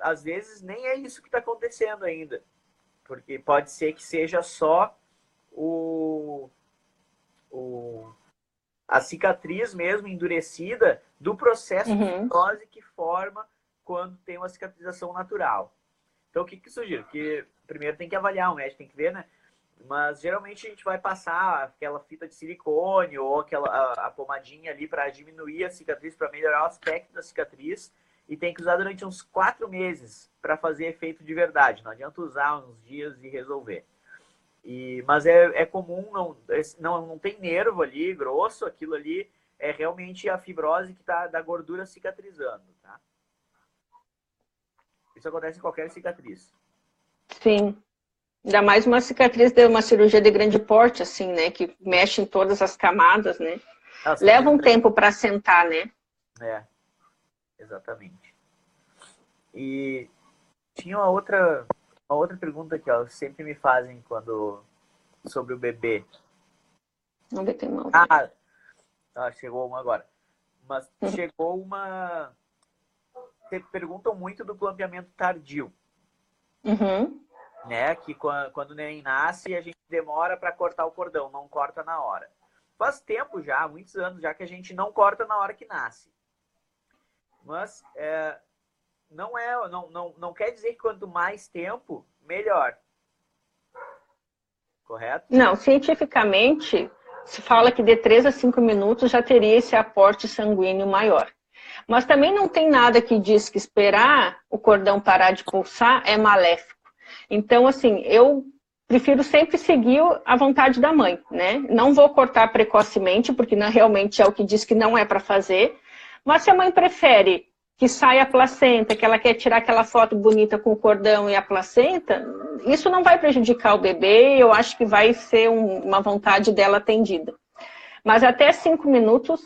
às vezes nem é isso que está acontecendo ainda. Porque pode ser que seja só a cicatriz mesmo endurecida do processo de fibrose que forma quando tem uma cicatrização natural. Então, o que sugiro? Que primeiro tem que avaliar, o médico tem que ver, né? Mas geralmente a gente vai passar aquela fita de silicone ou a pomadinha ali para diminuir a cicatriz, para melhorar o aspecto da cicatriz. E tem que usar durante uns 4 meses para fazer efeito de verdade. Não adianta usar uns dias e resolver. Mas é comum, não tem nervo ali grosso, aquilo ali é realmente a fibrose que está da gordura cicatrizando, tá? Isso acontece em qualquer cicatriz. Sim. Ainda mais uma cicatriz de uma cirurgia de grande porte, assim, né? Que mexe em todas as camadas, né? Leva um tempo para assentar, né? Exatamente. E tinha uma outra pergunta que sempre me fazem sobre o bebê. Não tem mal. Chegou uma agora. Mas chegou uma... Perguntam muito do clampeamento tardio. Né? Que quando o neném nasce, a gente demora para cortar o cordão, não corta na hora. Faz tempo já, muitos anos já, que a gente não corta na hora que nasce. Mas não quer dizer que quanto mais tempo, melhor. Correto? Não, cientificamente, se fala que de 3 a 5 minutos já teria esse aporte sanguíneo maior. Mas também não tem nada que diz que esperar o cordão parar de pulsar é maléfico. Então, assim, eu prefiro sempre seguir a vontade da mãe, né? Não vou cortar precocemente, porque realmente é o que diz que não é para fazer. Mas se a mãe prefere que saia a placenta, que ela quer tirar aquela foto bonita com o cordão e a placenta, isso não vai prejudicar o bebê, eu acho que vai ser uma vontade dela atendida. Mas até 5 minutos,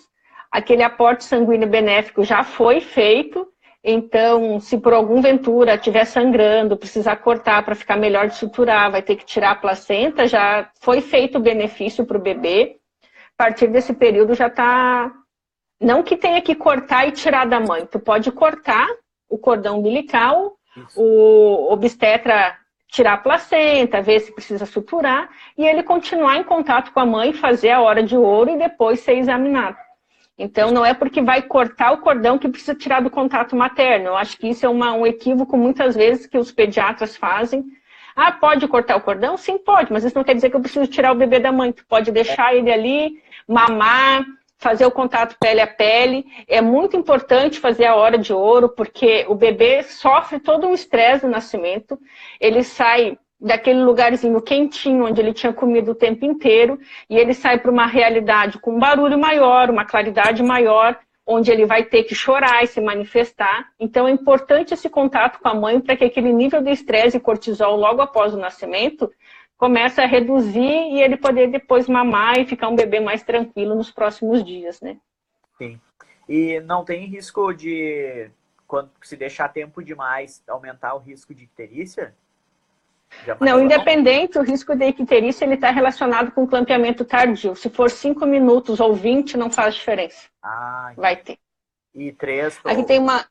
aquele aporte sanguíneo benéfico já foi feito, então se por algum ventura estiver sangrando, precisar cortar para ficar melhor de suturar, vai ter que tirar a placenta, já foi feito o benefício para o bebê. A partir desse período já está... Não que tenha que cortar e tirar da mãe. Tu pode cortar o cordão umbilical o obstetra tirar a placenta, ver se precisa suturar, e ele continuar em contato com a mãe, fazer a hora de ouro e depois ser examinado. Então, não é porque vai cortar o cordão que precisa tirar do contato materno. Eu acho que isso é um equívoco, muitas vezes, que os pediatras fazem. Ah, pode cortar o cordão? Sim, pode, mas isso não quer dizer que eu preciso tirar o bebê da mãe. Tu pode deixar ele ali, mamar, fazer o contato pele a pele. É muito importante fazer a hora de ouro, porque o bebê sofre todo um estresse no nascimento. Ele sai daquele lugarzinho quentinho, onde ele tinha comido o tempo inteiro, e ele sai para uma realidade com um barulho maior, uma claridade maior, onde ele vai ter que chorar e se manifestar. Então é importante esse contato com a mãe para que aquele nível de estresse e cortisol logo após o nascimento comece a reduzir e ele poder depois mamar e ficar um bebê mais tranquilo nos próximos dias, né? Sim. E não tem risco de, quando se deixar tempo demais, aumentar o risco de icterícia? Não, independente, o risco de icterícia ele está relacionado com clampeamento tardio. Se for 5 minutos ou 20, não faz diferença. Ah, vai ter. E 3? Aqui tem uma...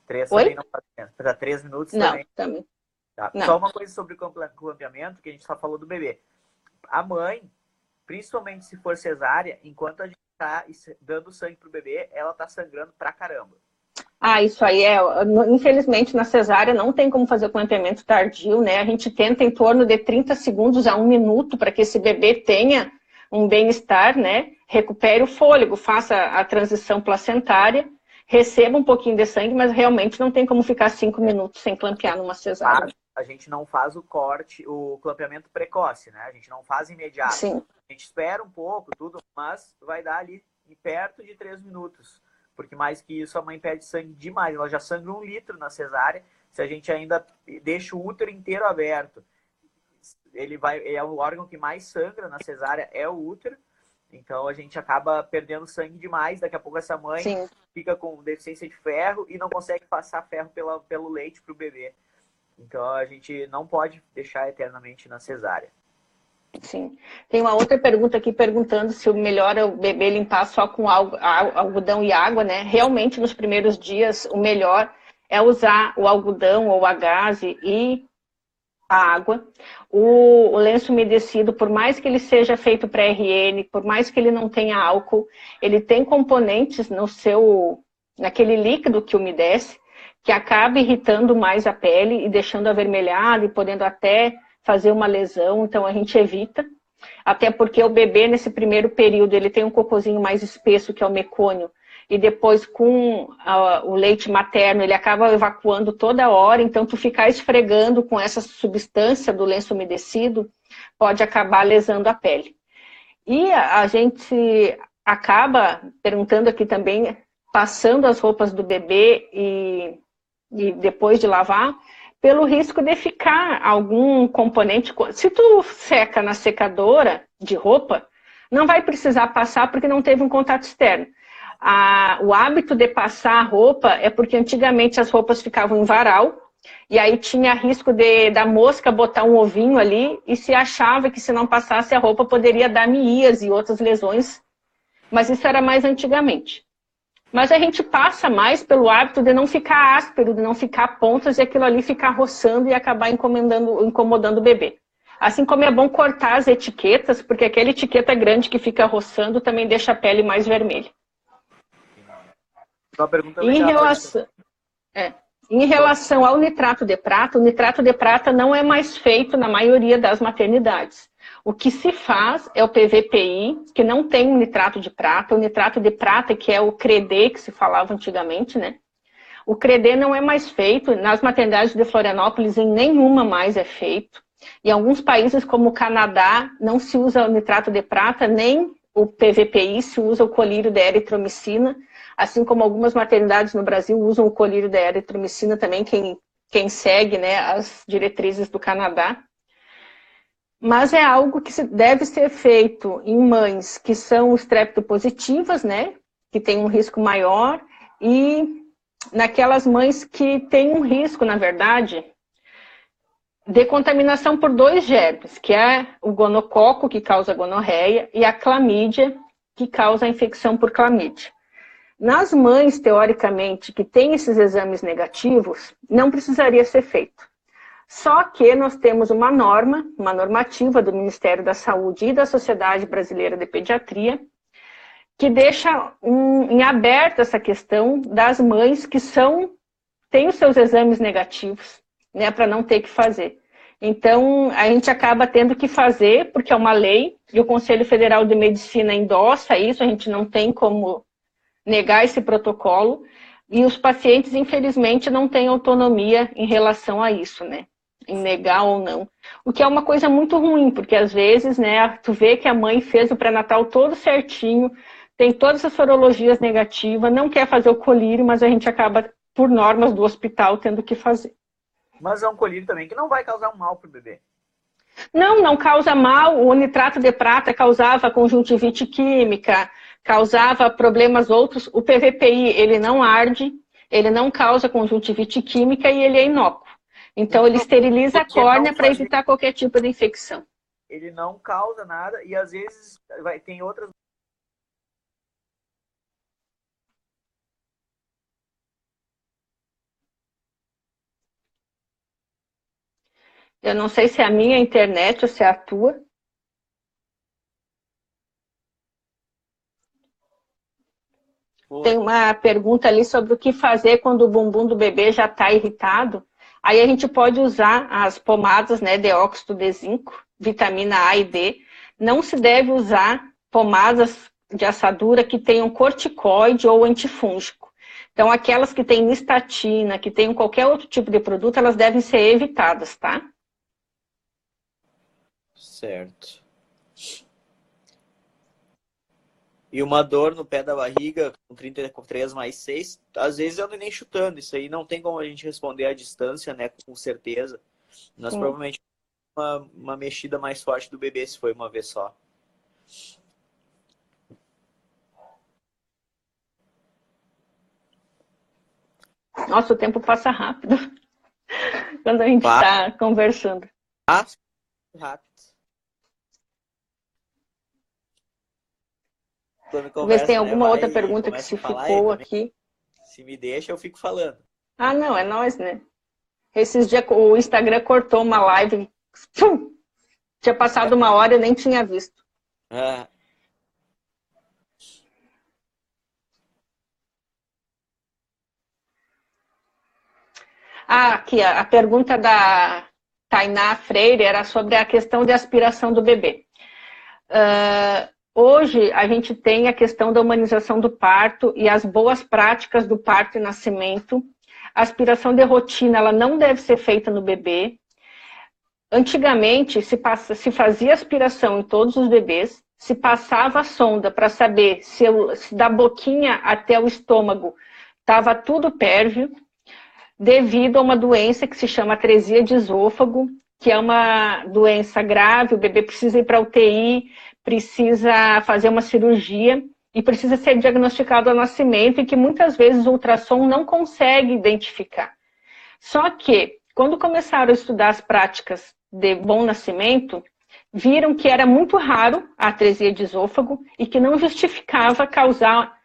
3 também não faz diferença. Para 3 minutos não, também? Também. Tá. Não. Só uma coisa sobre o clampeamento, que a gente só falou do bebê. A mãe, principalmente se for cesárea, enquanto a gente está dando sangue pro bebê, ela está sangrando pra caramba. Ah, isso aí infelizmente na cesárea não tem como fazer o clampeamento tardio, né? A gente tenta em torno de 30 segundos a 1 minuto para que esse bebê tenha um bem-estar, né? Recupere o fôlego, faça a transição placentária, receba um pouquinho de sangue, mas realmente não tem como ficar 5 minutos sem clampear numa cesárea. A gente não faz o corte, o clampeamento precoce, né? A gente não faz imediato. Sim. A gente espera um pouco, tudo, mas vai dar ali perto de 3 minutos. Porque mais que isso, a mãe perde sangue demais. Ela já sangra 1 litro na cesárea. Se a gente ainda deixa o útero inteiro aberto, é o órgão que mais sangra na cesárea, é o útero. Então a gente acaba perdendo sangue demais. Daqui a pouco essa mãe Sim. fica com deficiência de ferro e não consegue passar ferro pelo leite para o bebê. Então a gente não pode deixar eternamente na cesárea. Sim. Tem uma outra pergunta aqui perguntando se o melhor é o bebê limpar só com algodão e água, né? Realmente, nos primeiros dias, o melhor é usar o algodão ou a gaze e a água. O lenço umedecido, por mais que ele seja feito para RN, por mais que ele não tenha álcool, ele tem componentes naquele líquido que umedece, que acaba irritando mais a pele e deixando avermelhada e podendo até fazer uma lesão, então a gente evita, até porque o bebê nesse primeiro período ele tem um cocôzinho mais espesso que é o mecônio, e depois com o leite materno ele acaba evacuando toda hora, então tu ficar esfregando com essa substância do lenço umedecido pode acabar lesando a pele. E a gente acaba perguntando aqui também, passando as roupas do bebê e depois de lavar, pelo risco de ficar algum componente. Se tu seca na secadora de roupa, não vai precisar passar porque não teve um contato externo. O hábito de passar a roupa é porque antigamente as roupas ficavam em varal, e aí tinha risco da mosca botar um ovinho ali, e se achava que se não passasse a roupa poderia dar miíase e outras lesões, mas isso era mais antigamente. Mas a gente passa mais pelo hábito de não ficar áspero, de não ficar pontas e aquilo ali ficar roçando e acabar incomodando o bebê. Assim como é bom cortar as etiquetas, porque aquela etiqueta grande que fica roçando também deixa a pele mais vermelha. Uma pergunta em relação ao nitrato de prata, o nitrato de prata não é mais feito na maioria das maternidades. O que se faz é o PVPI, que não tem um nitrato de prata. O nitrato de prata, que é o CREDE, que se falava antigamente, né? O CREDE não é mais feito. Nas maternidades de Florianópolis, em nenhuma mais é feito. Em alguns países, como o Canadá, não se usa o nitrato de prata, nem o PVPI, se usa o colírio de eritromicina. Assim como algumas maternidades no Brasil usam o colírio de eritromicina também, quem segue, né, as diretrizes do Canadá. Mas é algo que deve ser feito em mães que são estreptopositivas, né? Que têm um risco maior. E naquelas mães que têm um risco, na verdade, de contaminação por 2 germes, que é o gonococo, que causa gonorreia, e a clamídia, que causa a infecção por clamídia. Nas mães, teoricamente, que têm esses exames negativos, não precisaria ser feito. Só que nós temos uma normativa do Ministério da Saúde e da Sociedade Brasileira de Pediatria, que deixa em aberto essa questão das mães que têm os seus exames negativos, né, para não ter que fazer. Então, a gente acaba tendo que fazer, porque é uma lei, e o Conselho Federal de Medicina endossa isso, a gente não tem como negar esse protocolo, e os pacientes, infelizmente, não têm autonomia em relação a isso, né? Em negar ou não. O que é uma coisa muito ruim, porque às vezes, né, tu vê que a mãe fez o pré-natal todo certinho, tem todas as sorologias negativas, não quer fazer o colírio, mas a gente acaba, por normas do hospital, tendo que fazer. Mas é um colírio também que não vai causar um mal para o bebê. Não causa mal. O nitrato de prata causava conjuntivite química, causava problemas outros. O PVPI, ele não arde, ele não causa conjuntivite química e ele é inócuo. Então, ele esteriliza a córnea para evitar qualquer tipo de infecção. Ele não causa nada e, às vezes, tem outras... Eu não sei se é a minha internet ou se é a tua. Tem uma pergunta ali sobre o que fazer quando o bumbum do bebê já está irritado. Aí a gente pode usar as pomadas, né, de óxido de zinco, vitamina A e D. Não se deve usar pomadas de assadura que tenham corticoide ou antifúngico. Então, aquelas que têm nistatina, que tenham qualquer outro tipo de produto, elas devem ser evitadas, tá? Certo. E uma dor no pé da barriga com 33 mais 6, às vezes eu ando nem chutando. Isso aí não tem como a gente responder à distância, né? Com certeza. Nós provavelmente uma mexida mais forte do bebê, se foi uma vez só. Nossa, o tempo passa rápido quando a gente está conversando. Passa rápido. Vamos ver se tem alguma outra pergunta que se ficou aqui. Se me deixa, eu fico falando. Ah, não, é nós, né? Esses dias o Instagram cortou uma live. Tinha passado uma hora e eu nem tinha visto. Aqui, a pergunta da Tainá Freire era sobre a questão de aspiração do bebê. Hoje, a gente tem a questão da humanização do parto e as boas práticas do parto e nascimento. A aspiração de rotina, ela não deve ser feita no bebê. Antigamente, se fazia aspiração em todos os bebês, se passava a sonda para saber se da boquinha até o estômago estava tudo pérvio, devido a uma doença que se chama atresia de esôfago, que é uma doença grave, o bebê precisa ir para a UTI, precisa fazer uma cirurgia e precisa ser diagnosticado ao nascimento e que muitas vezes o ultrassom não consegue identificar. Só que, quando começaram a estudar as práticas de bom nascimento, viram que era muito raro a atresia de esôfago e que não justificava causar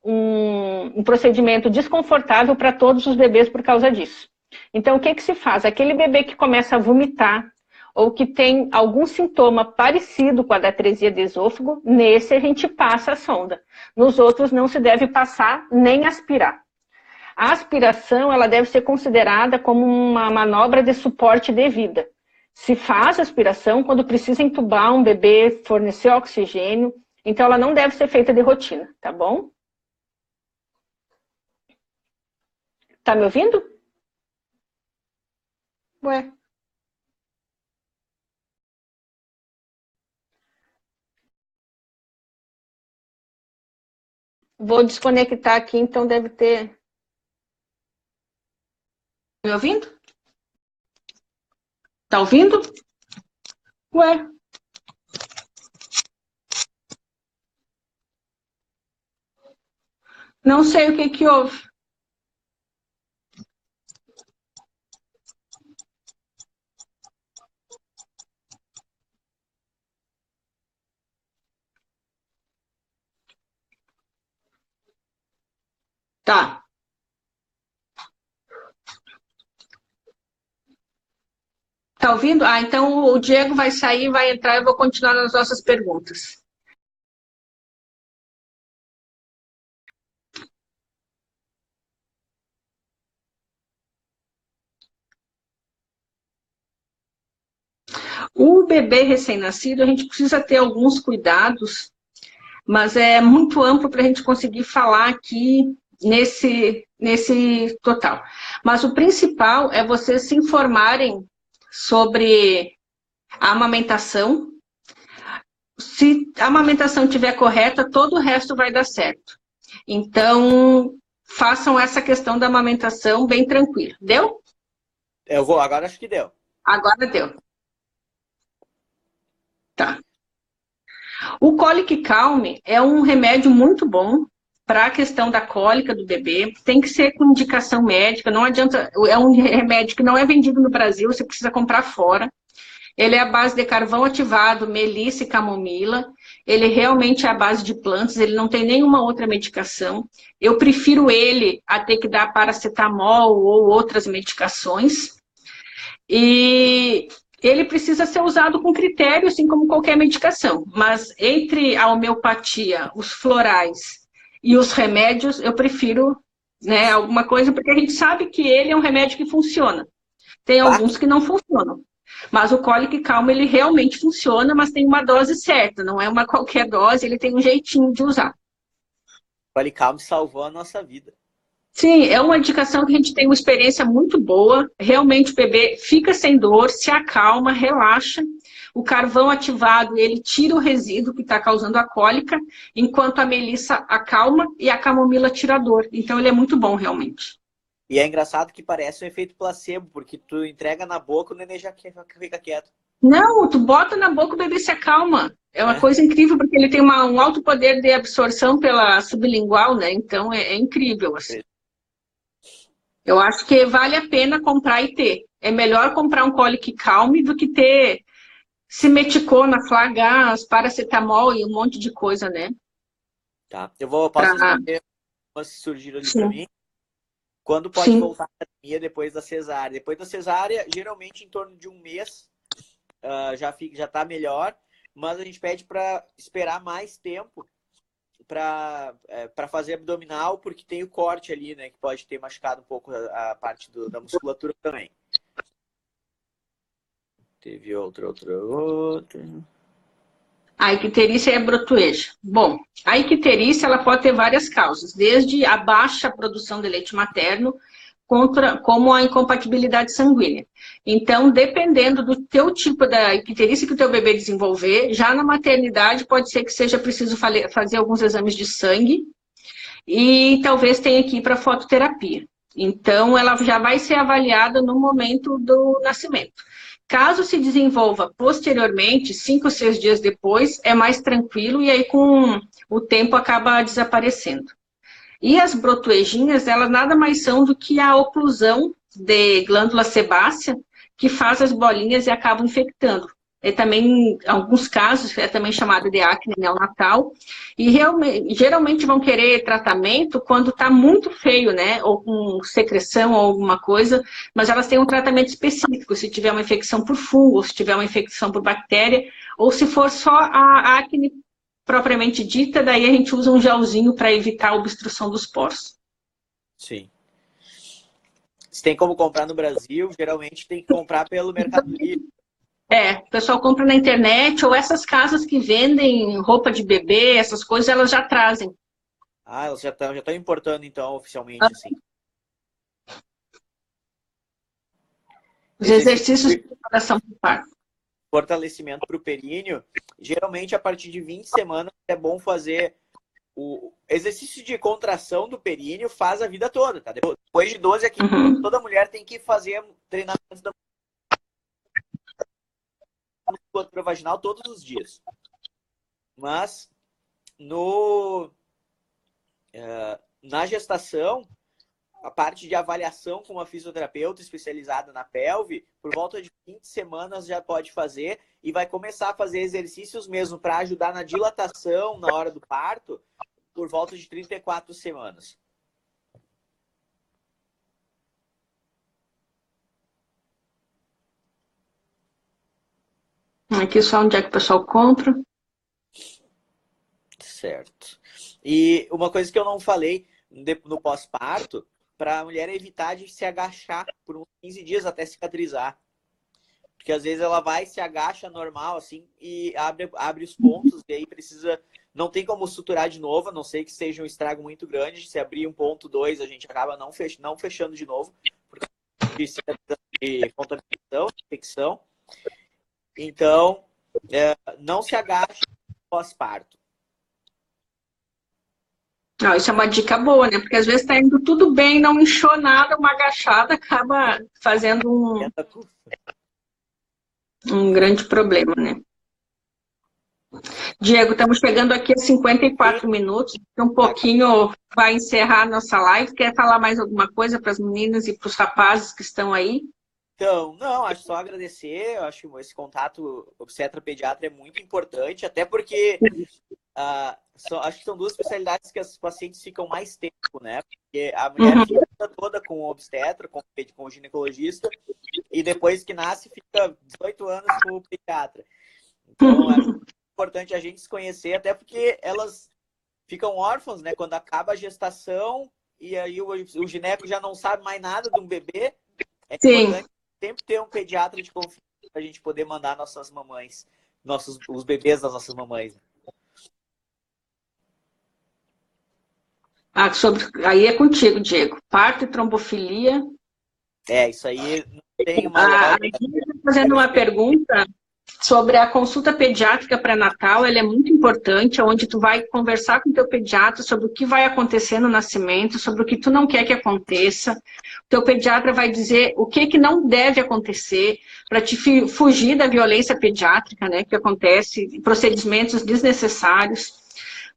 um procedimento desconfortável para todos os bebês por causa disso. Então, o que se faz? Aquele bebê que começa a vomitar ou que tem algum sintoma parecido com a da atresia de esôfago, nesse a gente passa a sonda. Nos outros não se deve passar nem aspirar. A aspiração, ela deve ser considerada como uma manobra de suporte de vida. Se faz aspiração quando precisa entubar um bebê, fornecer oxigênio, então ela não deve ser feita de rotina, tá bom? Tá me ouvindo? Ué. Vou desconectar aqui, então deve ter... Tá me ouvindo? Tá ouvindo? Ué. Não sei o que houve. Tá. Tá ouvindo? Ah, então o Diego vai sair, vai entrar, eu vou continuar nas nossas perguntas. O bebê recém-nascido, a gente precisa ter alguns cuidados, mas é muito amplo para a gente conseguir falar aqui nesse total. Mas o principal é vocês se informarem sobre a amamentação. Se a amamentação estiver correta, todo o resto vai dar certo. Então, façam essa questão da amamentação bem tranquila. Deu? Eu vou, agora acho que deu. Agora deu. Tá. O Colic Calm é um remédio muito bom para a questão da cólica do bebê. Tem que ser com indicação médica, não adianta. É um remédio que não é vendido no Brasil, você precisa comprar fora. Ele é à base de carvão ativado, melissa e camomila. Ele realmente é à base de plantas, ele não tem nenhuma outra medicação. Eu prefiro ele a ter que dar paracetamol ou outras medicações. E ele precisa ser usado com critério, assim como qualquer medicação. Mas entre a homeopatia, os florais e os remédios, eu prefiro, né, alguma coisa, porque a gente sabe que ele é um remédio que funciona. Tem alguns que não funcionam. Mas o Colic Calm, ele realmente funciona, mas tem uma dose certa, não é uma qualquer dose, ele tem um jeitinho de usar. O Colic Calm salvou a nossa vida. Sim, é uma indicação que a gente tem uma experiência muito boa. Realmente o bebê fica sem dor, se acalma, relaxa. O carvão ativado, ele tira o resíduo que está causando a cólica, enquanto a melissa acalma e a camomila tira a dor. Então ele é muito bom, realmente. E é engraçado que parece um efeito placebo, porque tu entrega na boca, o neném já fica quieto. Não, tu bota na boca, o bebê se acalma. É uma coisa incrível, porque ele tem um alto poder de absorção pela sublingual, né? Então é incrível, assim. Eu acho que vale a pena comprar e ter. É melhor comprar um Colic Calm do que ter simeticona, Flagas, paracetamol e um monte de coisa, né? Tá. Posso responder umas que surgiram ali para mim? Quando pode voltar à academia depois da cesárea? Depois da cesárea, geralmente em torno de um mês, já está melhor, mas a gente pede para esperar mais tempo para fazer abdominal, porque tem o corte ali, né, que pode ter machucado um pouco a parte da musculatura também. Teve outra. A icterícia é a brotueja. Bom, a icterícia ela pode ter várias causas, desde a baixa produção de leite materno, como a incompatibilidade sanguínea. Então, dependendo do teu tipo da icterícia que o teu bebê desenvolver, já na maternidade pode ser que seja preciso fazer alguns exames de sangue e talvez tenha que ir para fototerapia. Então, ela já vai ser avaliada no momento do nascimento. Caso se desenvolva posteriormente, 5 ou 6 dias depois, é mais tranquilo e aí com o tempo acaba desaparecendo. E as brotuejinhas, elas nada mais são do que a oclusão de glândula sebácea que faz as bolinhas e acaba infectando. É também, em alguns casos, é também chamado de acne neonatal. E geralmente vão querer tratamento quando está muito feio, né? Ou com secreção ou alguma coisa, mas elas têm um tratamento específico, se tiver uma infecção por fungo, ou se tiver uma infecção por bactéria, ou se for só a acne propriamente dita, daí a gente usa um gelzinho para evitar a obstrução dos poros. Sim. Se tem como comprar no Brasil, geralmente tem que comprar pelo Mercado Livre. O pessoal compra na internet, ou essas casas que vendem roupa de bebê, essas coisas, elas já trazem. Ah, elas já estão importando, então, oficialmente, assim. Os exercícios de preparação para o parto. Fortalecimento para o períneo, geralmente a partir de 20 semanas é bom fazer o exercício de contração do períneo, faz a vida toda, tá? Depois de 12 a 15 anos, toda mulher tem que fazer treinamento da musculatura vaginal todos os dias. Mas na gestação, a parte de avaliação com uma fisioterapeuta especializada na pelve, por volta de 20 semanas já pode fazer e vai começar a fazer exercícios mesmo para ajudar na dilatação na hora do parto por volta de 34 semanas. Aqui só onde é que o pessoal compra. Certo. E uma coisa que eu não falei no pós-parto, para a mulher evitar de se agachar por uns 15 dias até cicatrizar. Porque às vezes ela vai, se agacha normal, assim, e abre os pontos, e aí precisa... Não tem como suturar de novo, a não ser que seja um estrago muito grande. Se abrir 1,2, a gente acaba não fechando de novo, por causa de contaminação, infecção. Então, não se agache pós-parto. Não, isso é uma dica boa, né? Porque às vezes está indo tudo bem, não inchou nada, uma agachada acaba fazendo um grande problema, né? Diego, estamos chegando aqui a 54 minutos, um pouquinho vai encerrar nossa live. Quer falar mais alguma coisa para as meninas e para os rapazes que estão aí? Então, não, acho só agradecer, eu acho que esse contato obstetra-pediatra é muito importante, até porque acho que são duas especialidades que as pacientes ficam mais tempo, né? Porque a mulher fica toda com o obstetra, com o ginecologista, e depois que nasce fica 18 anos com o pediatra. Então, é importante a gente se conhecer, até porque elas ficam órfãs, né? Quando acaba a gestação, e aí o gineco já não sabe mais nada de um bebê, é importante sempre ter um pediatra de confiança para a gente poder mandar nossas mamães, os bebês das nossas mamães. Aí é contigo, Diego. Parto e trombofilia. Isso aí não tem uma... A Guia está fazendo uma pergunta sobre a consulta pediátrica pré-natal. Ela é muito importante, onde tu vai conversar com o teu pediatra sobre o que vai acontecer no nascimento, sobre o que tu não quer que aconteça. O teu pediatra vai dizer o que não deve acontecer para te fugir da violência pediátrica, né, que acontece, procedimentos desnecessários.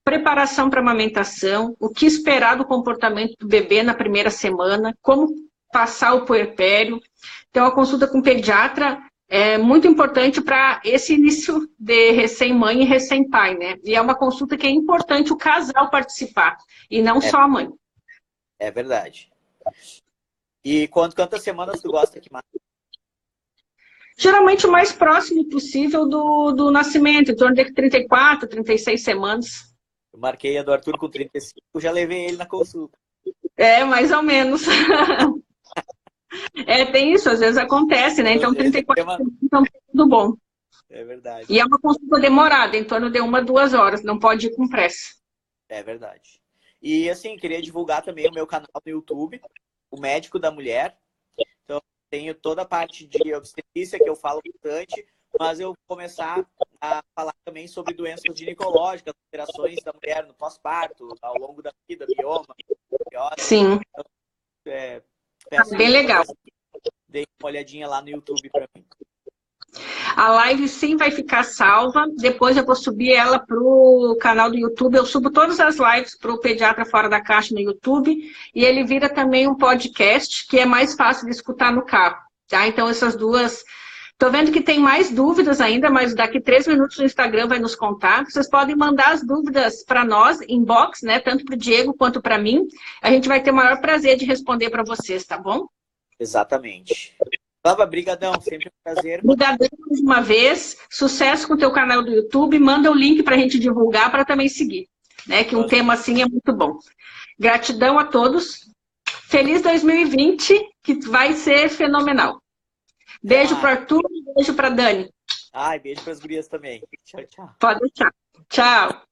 Preparação para amamentação, o que esperar do comportamento do bebê na primeira semana, como passar o puerpério. Então, a consulta com o pediatra é muito importante para esse início de recém-mãe e recém-pai, né? E é uma consulta que é importante o casal participar, e não só a mãe. É verdade. E quantas semanas tu gosta que mais? Geralmente o mais próximo possível do nascimento, em torno de 34, 36 semanas. Eu marquei a do Arthur com 35, já levei ele na consulta. Mais ou menos. Tem isso, às vezes acontece, né? Então, 34 semanas é tudo bom. É verdade. E é uma consulta demorada, em torno de 1 a 2 horas, não pode ir com pressa. É verdade. E, assim, queria divulgar também o meu canal no YouTube, O Médico da Mulher. Então, tenho toda a parte de obstetrícia, que eu falo bastante, mas eu vou começar a falar também sobre doenças ginecológicas, alterações da mulher no pós-parto, ao longo da vida, bioma, biose. Sim. Então, bem legal. Dê uma olhadinha lá no YouTube para mim. A live sim vai ficar salva. Depois eu vou subir ela para o canal do YouTube. Eu subo todas as lives para o Pediatra Fora da Caixa no YouTube. E ele vira também um podcast, que é mais fácil de escutar no carro. Tá? Então, essas duas... Estou vendo que tem mais dúvidas ainda, mas daqui 3 minutos o Instagram vai nos contar. Vocês podem mandar as dúvidas para nós, inbox, né? Tanto para o Diego quanto para mim. A gente vai ter o maior prazer de responder para vocês, tá bom? Exatamente. Flávia, brigadão, sempre um prazer. Brigadão mais uma vez. Sucesso com o teu canal do YouTube. Manda o link para a gente divulgar, para também seguir. Né? Que um tema assim é muito bom. Gratidão a todos. Feliz 2020, que vai ser fenomenal. Beijo para Arthur e beijo para Dani. Beijo para as gurias também. Tchau, tchau. Pode deixar. Tchau.